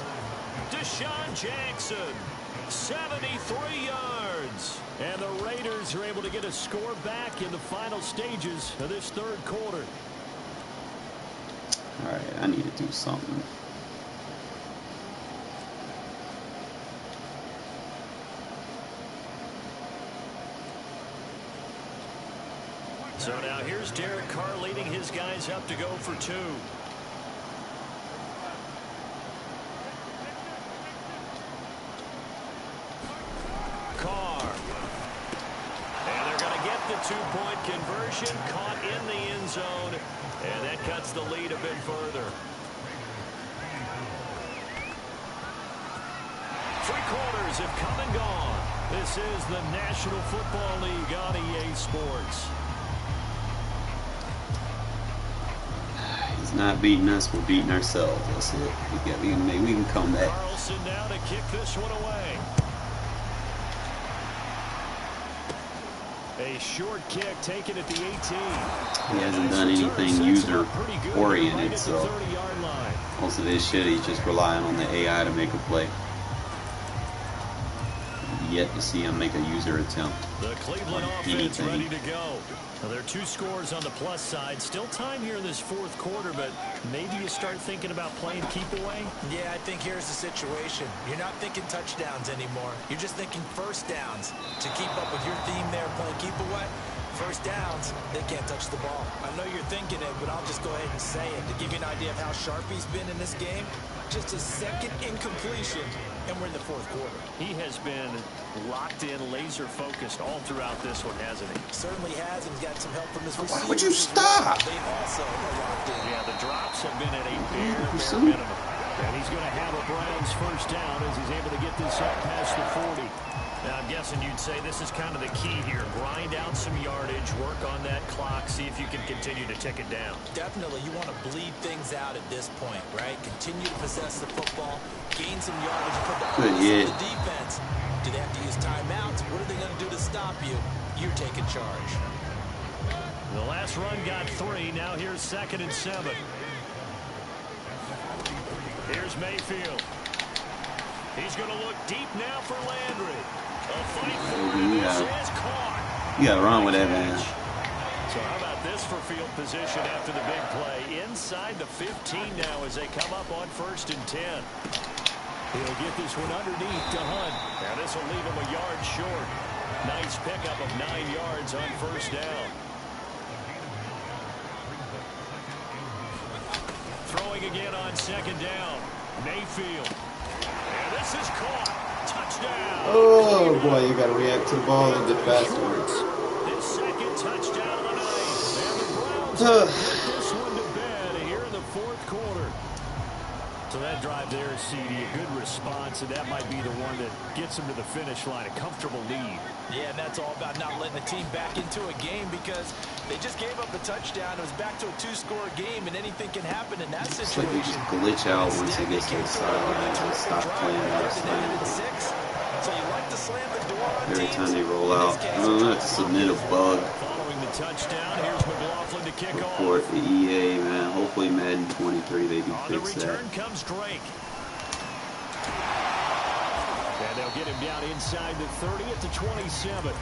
Deshaun Jackson 73 yards. And the Raiders are able to get a score back in the final stages of this third quarter. All right, I need to do something. So now here's Derek Carr leading his guys up to go for 2. Carr. And they're going to get the 2-point conversion, caught in the end zone, and that cuts the lead a bit further. 3 quarters have come and gone. This is the National Football League on EA Sports. He's not beating us, we're beating ourselves. That's it. We can come back. Carlson now to kick this one away. A short kick taken at the 18. He hasn't done anything user-oriented, so most of his shit he's just relying on the AI to make a play. Yet to see him make a user attempt. The Cleveland offense ready to go. Now, there are 2 scores on the plus side. Still time here in this fourth quarter, but maybe you start thinking about playing keep away? Yeah, I think here's the situation. You're not thinking touchdowns anymore. You're just thinking first downs. To keep up with your theme there, playing keep away, first downs, they can't touch the ball. I know you're thinking it, but I'll just go ahead and say it. To give you an idea of how sharp he's been in this game, just a second incompletion, and we're in the fourth quarter. He has been locked in, laser-focused all throughout this one, hasn't he? Certainly has, and he's got some help from his receivers. Why would you stop? They also are locked in. Yeah, the drops have been at a bare minimum. And he's going to have a Browns first down as he's able to get this up past the 40. Now, I'm guessing you'd say this is kind of the key here. Grind out some yardage, work on that clock, see if you can continue to tick it down. Definitely. You want to bleed things out at this point, right? Continue to possess the football, gain some yardage, put the onus on the defense. Do they have to use timeouts? What are they going to do to stop you? You're taking charge. The last run got 3. Now here's 2nd and 7. Here's Mayfield. He's going to look deep now for Landry. A fight for it. Is caught. You got to run with that, man. So how about this for field position after the big play? Inside the 15 now as they come up on 1st and 10. He'll get this one underneath to Hunt. Now this will leave him a yard short. Nice pickup of 9 yards on 1st down. Throwing again on 2nd down. Mayfield. And this is caught. Touchdown. Oh, boy, you got to react to the ball and get faster. His 2nd touchdown of the night. And the Browns put this one to bed here in the 4th quarter. So that drive there, CD, a good response, and that might be the one that gets them to the finish line, a comfortable lead. Yeah, and that's all about not letting the team back into a game because they just gave up a touchdown. It was back to a 2-score game, and anything can happen in that situation. It's like they just glitch out once they get to the sideline and stop playing that slam. So you like to slam the door on Every teams. time they roll out, I don't know, to submit a bug. Following the touchdown, here's McLaughlin to kick off. Report the EA, man. Hopefully Madden 23, they do On the fix that. return comes Drake. And they'll get him down inside the 30 at the 27.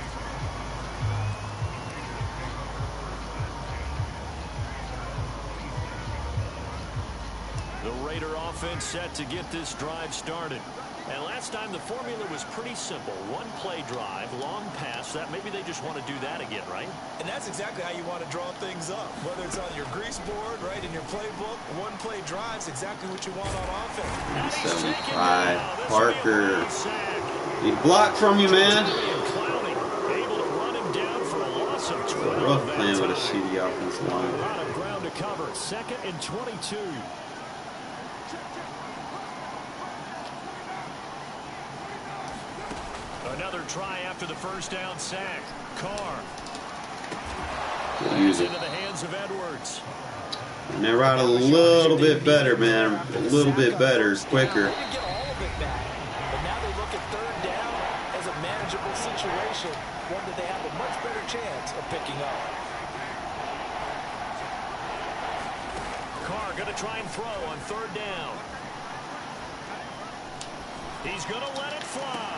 The Raider offense set to get this drive started. And last time the formula was pretty simple. 1-play drive, long pass. That maybe they just want to do that again, right? And that's exactly how you want to draw things up. Whether it's on your grease board, right, in your playbook, 1-play drive's exactly what you want on offense. 75. Parker. He blocked from you, man. Able to run him down for a loss of 12. Rough playing with a shitty offensive line. A lot of ground to cover. 2nd and 22. Another try after the first down sack. Carr. Use it. Into the hands of Edwards. And they're out a little bit better, man. A little bit better, quicker. They didn't get all of it back, but now they look at 3rd down as a manageable situation, one that they have a much better chance of picking up. Carr going to try and throw on 3rd down. He's going to let it fly.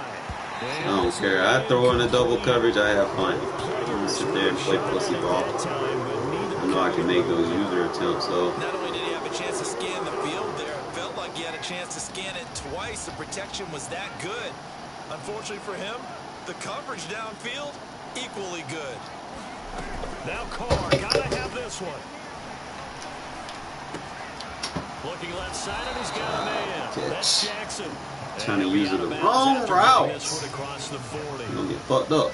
I don't care. I throw in a double coverage. I have fun. I'm gonna sit there and play pussy ball. I know I can make those user attempts, so. Not only did he have a chance to scan the field there, it felt like he had a chance to scan it twice. The protection was that good. Unfortunately for him, the coverage downfield, equally good. Now Carr, gotta have this one. Looking left side, and he's got a man. That's Jackson. Trying to use it the wrong route. You're gonna get fucked up.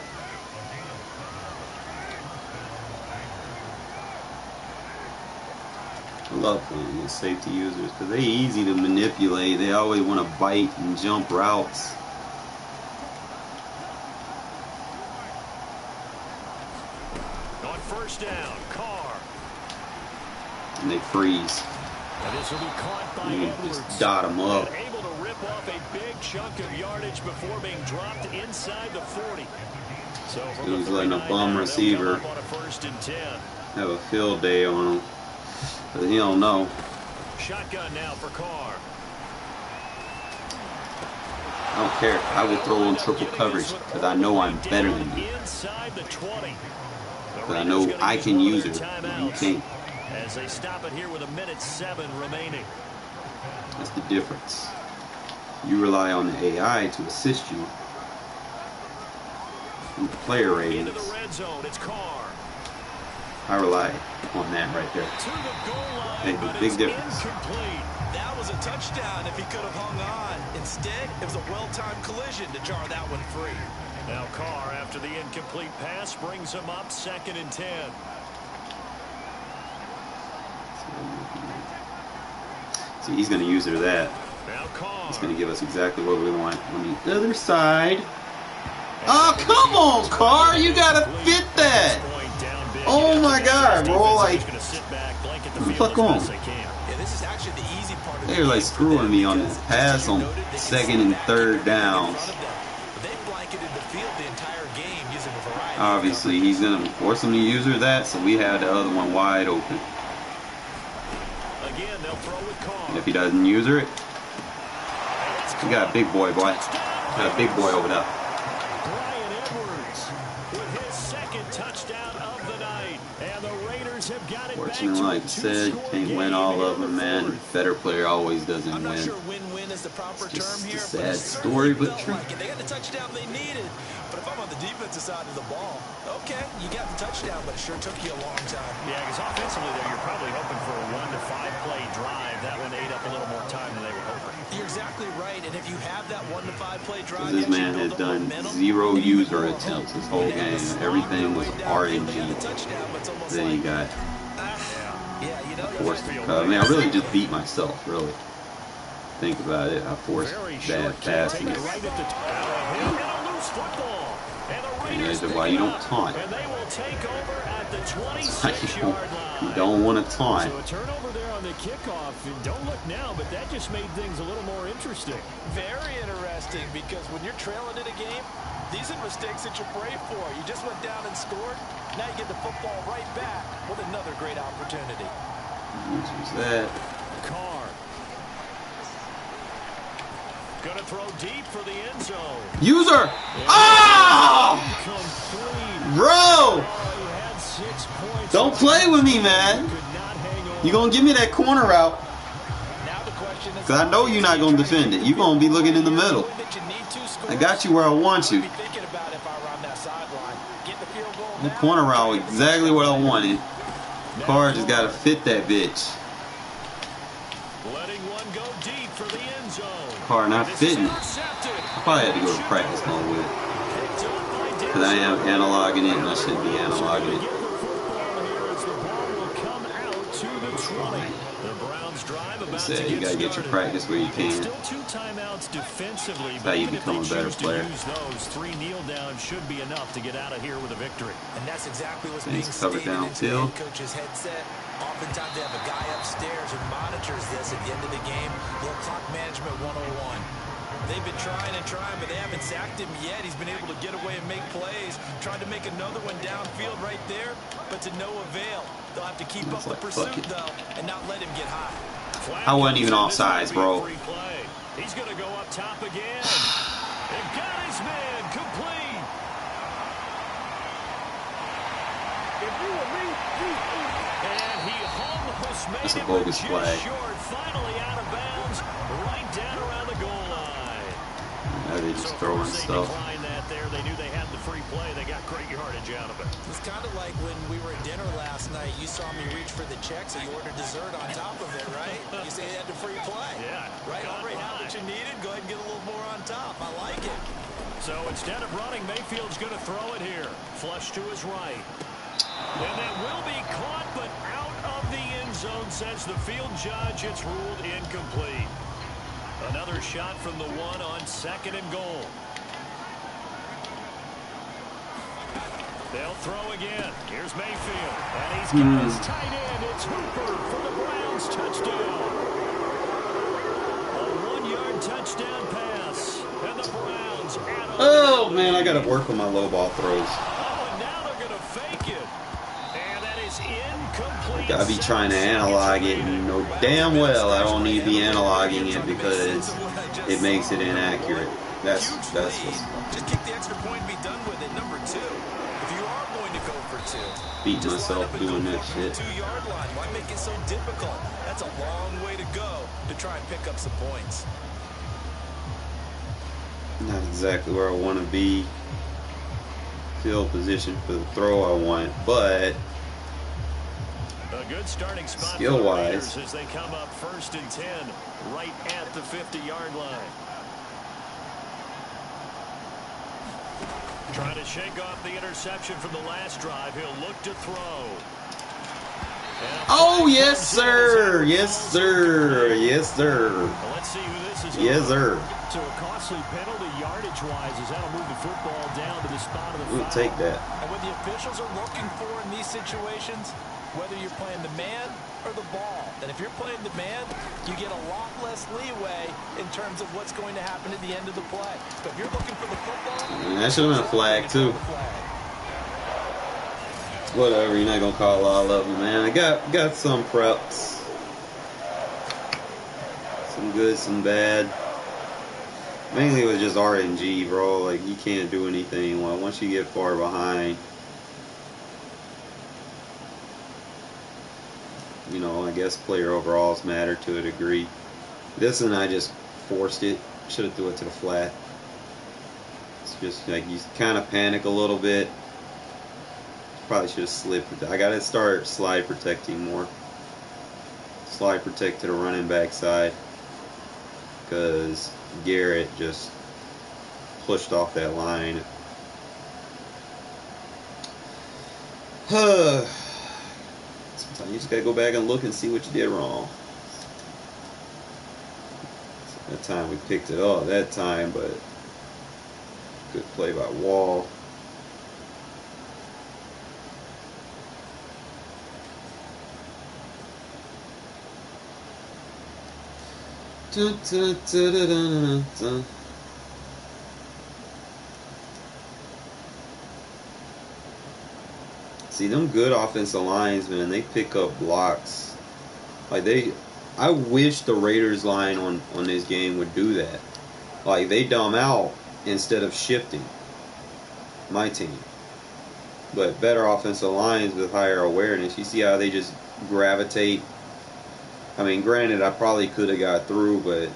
I love playing against safety users because they're easy to manipulate. They always want to bite and jump routes. On first down, Carr. And they freeze. And this will be caught by You Edwards. just dot them up. And able to rip off a big chunk of yardage before being dropped inside the 40. So from Dude's the letting a 39, bum they'll receiver come up on a 1st and 10. have a field day on him. But he don't know. Shotgun now for Carr. I don't care. I will throw in triple coverage because I know I'm better than you. Inside the 20. Because I know I can use it, and you can't. As they stop it here with 1:07 remaining. That's the difference. You rely on the AI to assist you. And the player ratings, Into the red zone, it's Carr. I rely on that right there. To the goal line, Make a but big it's difference. incomplete. That was a touchdown if he could have hung on. Instead, it was a well-timed collision to jar that one free. Now Carr, after the incomplete pass, brings him up 2nd and 10. See, he's going to use it or that. Now Carr. He's going to give us exactly what we want on the other side. Oh, come on, Carr. You got to fit that. Oh, my God, bro. Like, what the fuck on? Yeah, this is actually the easy part of They're like screwing me on this pass on 2nd and 3rd downs. They blanketed the field the entire game using a variety. Obviously, he's going to force him to use her that, so we have the other one wide open. Again, they'll throw with Carr. And if he doesn't use her, we got a big boy, boy. Got a big boy over there. Bryan Edwards with his 2nd touchdown of the night. And the Raiders have got it back Fortunately, to like a I said, two-score can't game win all of in them, the man. 4th. Better player always doesn't I'm not win. sure win-win is the proper It's just term a here, sad but it story, certainly but felt true. like it. They got the touchdown they needed. But if I'm on the defensive side of the ball, okay, you got the touchdown, but it sure took you a long time. Yeah, because offensively there, you're probably hoping for a 1 to 5 play drive. That one ate up a little more time than they were hoping. You're exactly right, and if you have that 1 to 5 play drive, This you man actually has build up done momentum, 0 and you user get more attempts hope. this whole When they have game. to slog Everything their was way downfield, they RNG. got the touchdown, but it's almost Then like, he got yeah, you know, forced to cut. I mean, I really just beat myself, really. Think about it. I forced Very bad short kick passing. taken right at the and a loose football. And the Raiders that's why you don't taunt. And they will take over at the You 26-yard line. don't want to taunt. So a turnover there on the kickoff. And don't look now, but that just made things a little more interesting. very interesting, because when you're trailing in a game, these are mistakes that you pray for. You just went down and scored. Now you get the football right back with another great opportunity. Who's that? Carr. Gonna throw deep for the end zone. User! Ah! Complete. Bro! Oh, he had 6 points. Don't play with me, man. Could not hang on. You gonna give me that corner route? Now the question is, Because I know you're not gonna defend it. You're gonna be looking in the middle. I got you where I want you. Be thinking about if I were on that sideline. Get the field goal The now. corner route was exactly what I wanted. Carr just gotta fit that bitch. Letting one go deep for the end zone. Carr not This is fitting it. intercepted. I probably had to go to practice mode with it. Picked up by Because I am analoging it and I shouldn't be analoging it. Get the football here as the ball will come out to the 20. The Browns drive about Said to you get gotta get your started. practice where you can. Still 2 timeouts defensively, That's but how you even if become they a better choose player. to use those, 3 kneel downs should be enough to get out of here with a victory. And that's exactly what's Things being covered stated into the downfield. head coach's headset. Oftentimes they have a guy upstairs who monitors this at the end of the game. Little clock management 101. They've been trying and trying, but they haven't sacked him yet. He's been able to get away and make plays. Tried to make another one downfield right there, but to no avail. They'll have to keep up the like, fuck pursuit, it. though, and not let him get high. I wasn't even offsides, bro. He's going to go up top again. And got his man complete. If you were me, and he almost made That's a it bogus just flag. short. Finally out of bounds, right down around the goal line. Now they just So throwing first they stuff. declined that there. They knew they had the free play. They got great yardage out of it. It's kind of like when we were at dinner last night. You saw me reach for the check, so you ordered dessert on top of it, right? You say you had the free play. Yeah. Right, already have what you needed. Go ahead and get a little more on top. I like it. So instead of running, Mayfield's going to throw it here. Flush to his right. And that will be caught, but out of the end zone, says the field judge. It's ruled incomplete. Another shot from the one on 2nd and goal. They'll throw again. Here's Mayfield. And he's got his tight end. It's Hooper for the Browns. Touchdown. A 1-yard touchdown pass. And the Browns add on. Oh, man, I got to work on my low ball throws. Oh, and now they're going to fake it. And that is incomplete. Gotta be trying to analog it and know damn well I don't need to be analoging it because it makes it inaccurate. That's what's Just kick the extra point and be done with it. Number 2. If you are going to go for 2, beat myself doing that shit. 2-yard line. Why make it so difficult? That's a long way to go to try and pick up some points. Not exactly where I want to be. Field position for the throw I want, but A good starting spot skill-wise, as they come up 1st and 10 right at the 50-yard line. Trying to shake off the interception from the last drive. He'll look to throw. oh yes sir, yes sir, yes sir, Well, let's see who this is. yes sir. So a costly penalty yardage-wise as that'll move the football down to the spot of the We'll foul. take that. And what the officials are looking for in these situations, whether you're playing the man or the ball. And if you're playing the man, you get a lot less leeway in terms of what's going to happen at the end of the play. But if you're looking for the football, That should have been a flag too. Whatever, you're not gonna call all of them, man. I got some preps, some good, some bad. Mainly it was just RNG, bro. Like, you can't do anything. Well, once you get far behind, you know, I guess player overalls matter to a degree. This one I just forced it. Should have threw it to the flat. It's just like you kind of panic a little bit. Probably should have slipped. I gotta start slide protecting more. Slide protect to the running back side, because Garrett just pushed off that line. Sometimes you just gotta go back and look and see what you did wrong. That time we picked it up that time, but good play by Wall. Dun, dun, dun, dun, dun, dun. See, them good offensive lines, man, they pick up blocks. Like, I wish the Raiders line on this game would do that. Like, they dumb out instead of shifting. My team. But better offensive lines with higher awareness. You see how they just gravitate. I mean, granted, I probably could have got through, but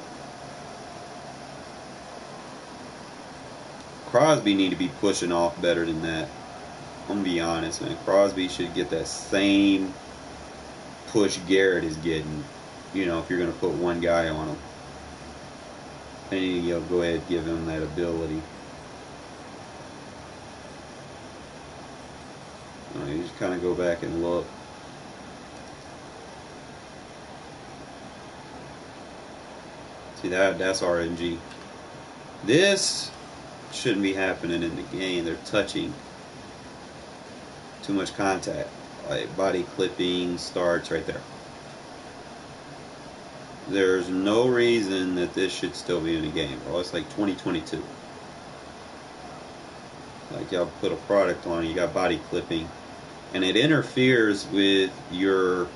Crosby need to be pushing off better than that. I'm gonna be honest, man. Crosby should get that same push Garrett is getting. You know, if you're gonna put one guy on him, and you'll go ahead and give him that ability. You just kind of go back and look. See, that's RNG. This shouldn't be happening in the game. They're touching. Too much contact. Like body clipping starts right there. There's no reason that this should still be in the game, bro. It's like 2022. Like, y'all put a product on it, you got body clipping, and it interferes with your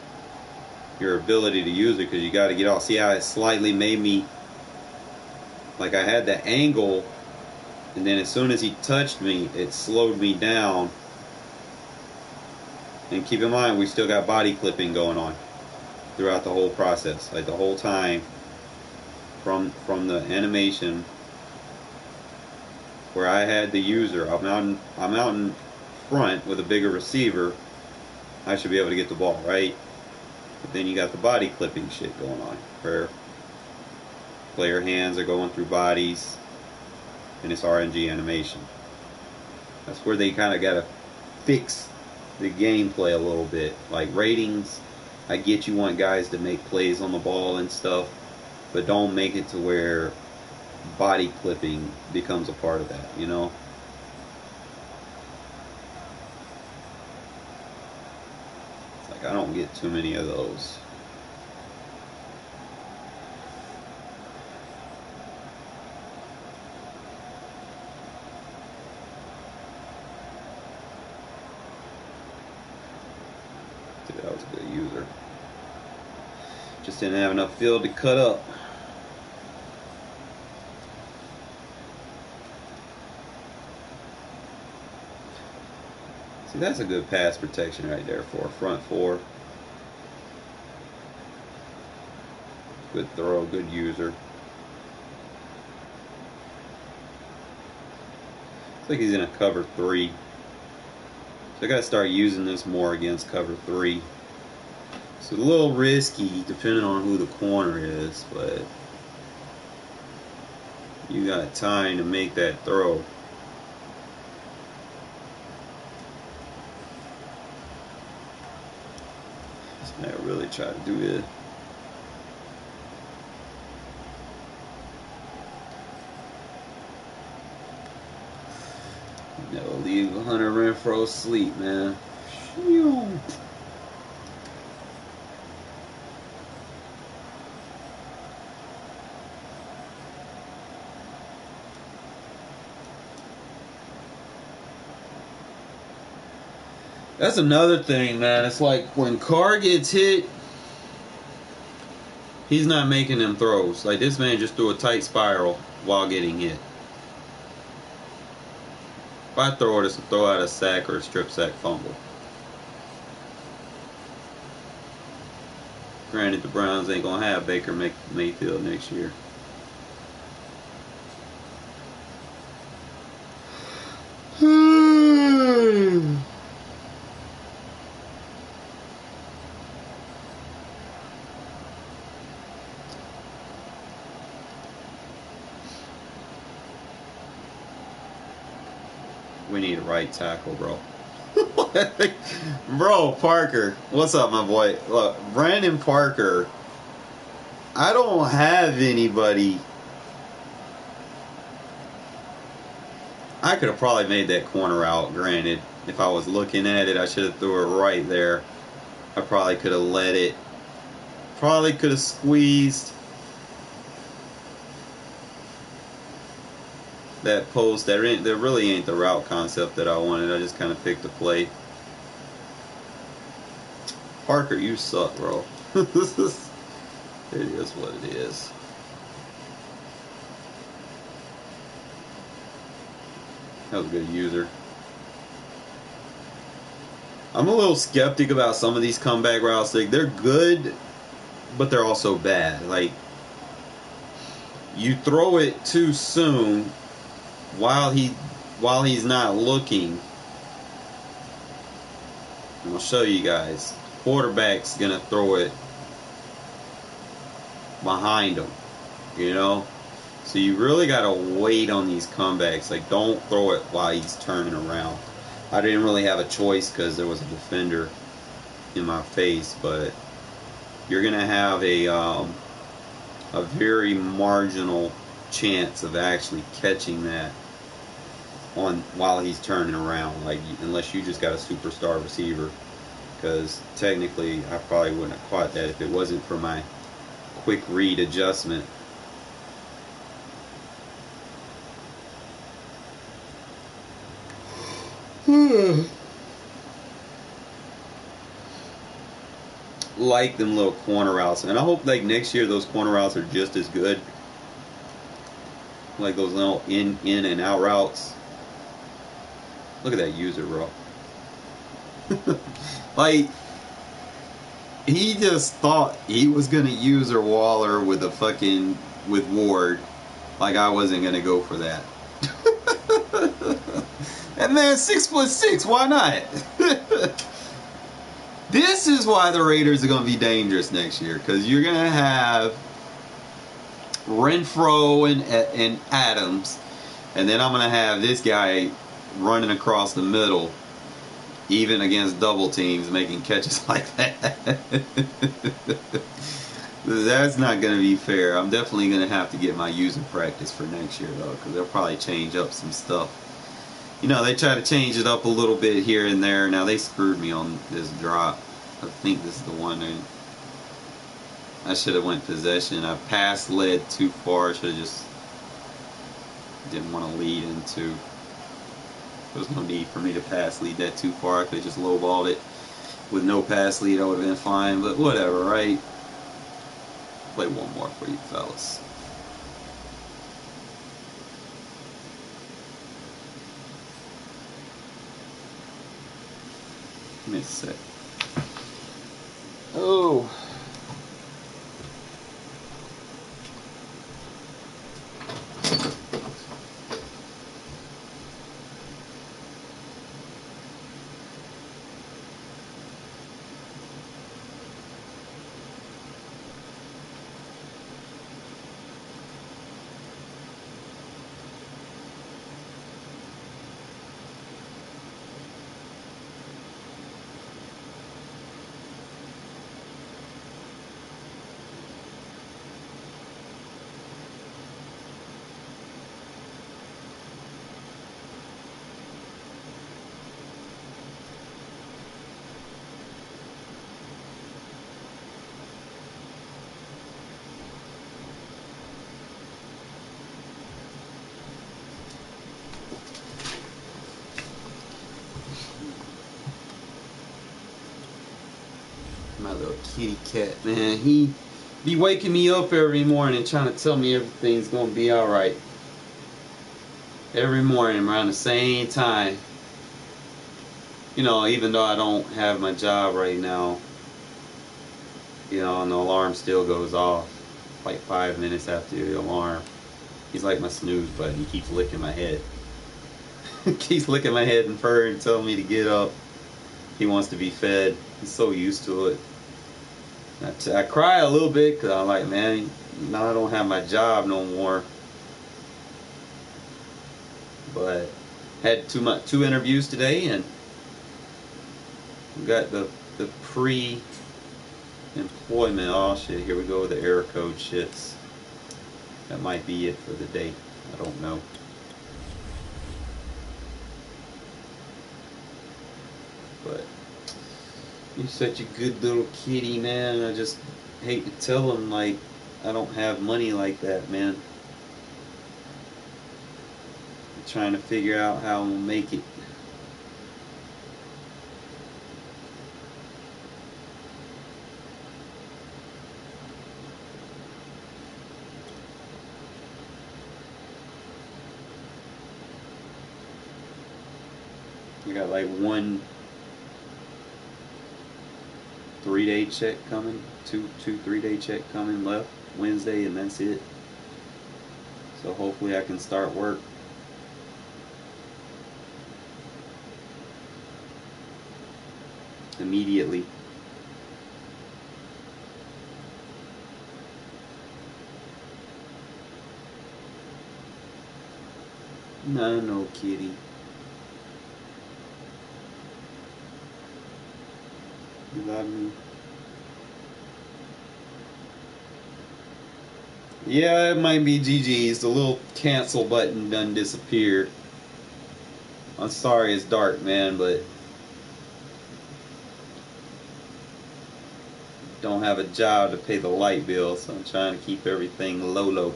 ability to use it because you got to get off. See how it slightly made me, like I had the angle And then as soon as he touched me, it slowed me down. And keep in mind, we still got body clipping going on throughout the whole process. Like the whole time from the animation where I had the user, I'm out in front with a bigger receiver, I should be able to get the ball, right? But then you got the body clipping shit going on where player hands are going through bodies and it's RNG animation. That's where they kind of got to fix the gameplay a little bit. Like ratings, I get you want guys to make plays on the ball and stuff, but don't make it to where body clipping becomes a part of that, you know? It's like I don't get too many of those. That was a good user. Just didn't have enough field to cut up. See, that's a good pass protection right there for a front four. Good throw, good user. Looks like he's in a cover 3. So I gotta start using this more against cover 3. It's a little risky depending on who the corner is, but you got time to make that throw. This man really tried to do it. Never leave Hunter Renfrow sleep, man. Phew. That's another thing, man. It's like when Carr gets hit, he's not making them throws. Like this man just threw a tight spiral while getting hit. If I throw it, it's a throw out a sack or a strip sack fumble. Granted, the Browns ain't gonna have Baker Mayfield next year. We need a right tackle, bro. Bro, Parker. What's up, my boy? Look, Brandon Parker. I don't have anybody. I could have probably made that corner out, granted. If I was looking at it, I should have threw it right there. I probably could have let it. Probably could have squeezed that post. There really ain't the route concept that I wanted. I just kind of picked a play. Parker, you suck, bro. It is what it is. That was a good user. I'm a little skeptic about some of these comeback routes. Like, they're good, but they're also bad. Like, you throw it too soon while he's not looking. And I'll show you guys. Quarterback's gonna throw it behind him, you know. So you really gotta wait on these comebacks. Like, don't throw it while he's turning around. I didn't really have a choice because there was a defender in my face, but you're gonna have a very marginal chance of actually catching that while he's turning around. Like, unless you just got a superstar receiver, because technically I probably wouldn't have caught that if it wasn't for my quick read adjustment. Like them little corner routes, and I hope like next year those corner routes are just as good. like those little in and out routes. Look at that user, bro. Like, he just thought he was gonna user Waller with with Ward. Like I wasn't gonna go for that. And man, 6'6", why not? This is why the Raiders are gonna be dangerous next year, because you're gonna have Renfro and Adams, and then I'm gonna have this guy running across the middle, even against double teams, making catches like that. That's not gonna be fair. I'm definitely gonna have to get my using practice for next year though, because they'll probably change up some stuff. You know, they try to change it up a little bit here and there. Now they screwed me on this drop. I think this is the one. I should have went possession. I passed led too far. Should have just didn't want to lead into. There was no need for me to pass lead that too far. I could have just lowballed it. With no pass lead, I would have been fine. But whatever, right? Play one more for you fellas. Give me a sec. Oh. My little kitty cat, man, he be waking me up every morning trying to tell me everything's gonna be alright. Every morning around the same time. You know, even though I don't have my job right now, you know, and the alarm still goes off like 5 minutes after the alarm. He's like my snooze button. He keeps licking my head. Keeps licking my head and fur and telling me to get up. He wants to be fed. He's so used to it. I cry a little bit because I'm like, man, now I don't have my job no more. But had two interviews today and got the pre-employment. Oh shit, here we go with the error code shits. That might be it for the day. I don't know. But you're such a good little kitty, man. I just hate to tell him, like, I don't have money like that, man. I'm trying to figure out how I'm gonna make it. I got like one 3-day check coming, two 3-day check coming left Wednesday, and that's it. So hopefully I can start work. Immediately. No, kitty. You love me. Yeah, it might be GG's. The little cancel button done disappeared. I'm sorry it's dark, man, but don't have a job to pay the light bill, so I'm trying to keep everything low.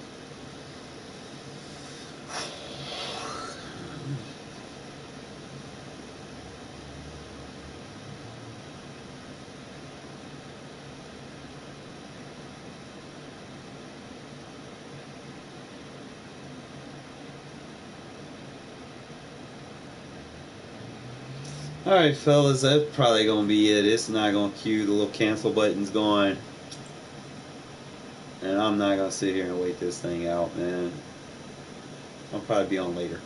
Alright, fellas, that's probably going to be it. It's not going to cue. The little cancel button's going. And I'm not going to sit here and wait this thing out, man. I'll probably be on later.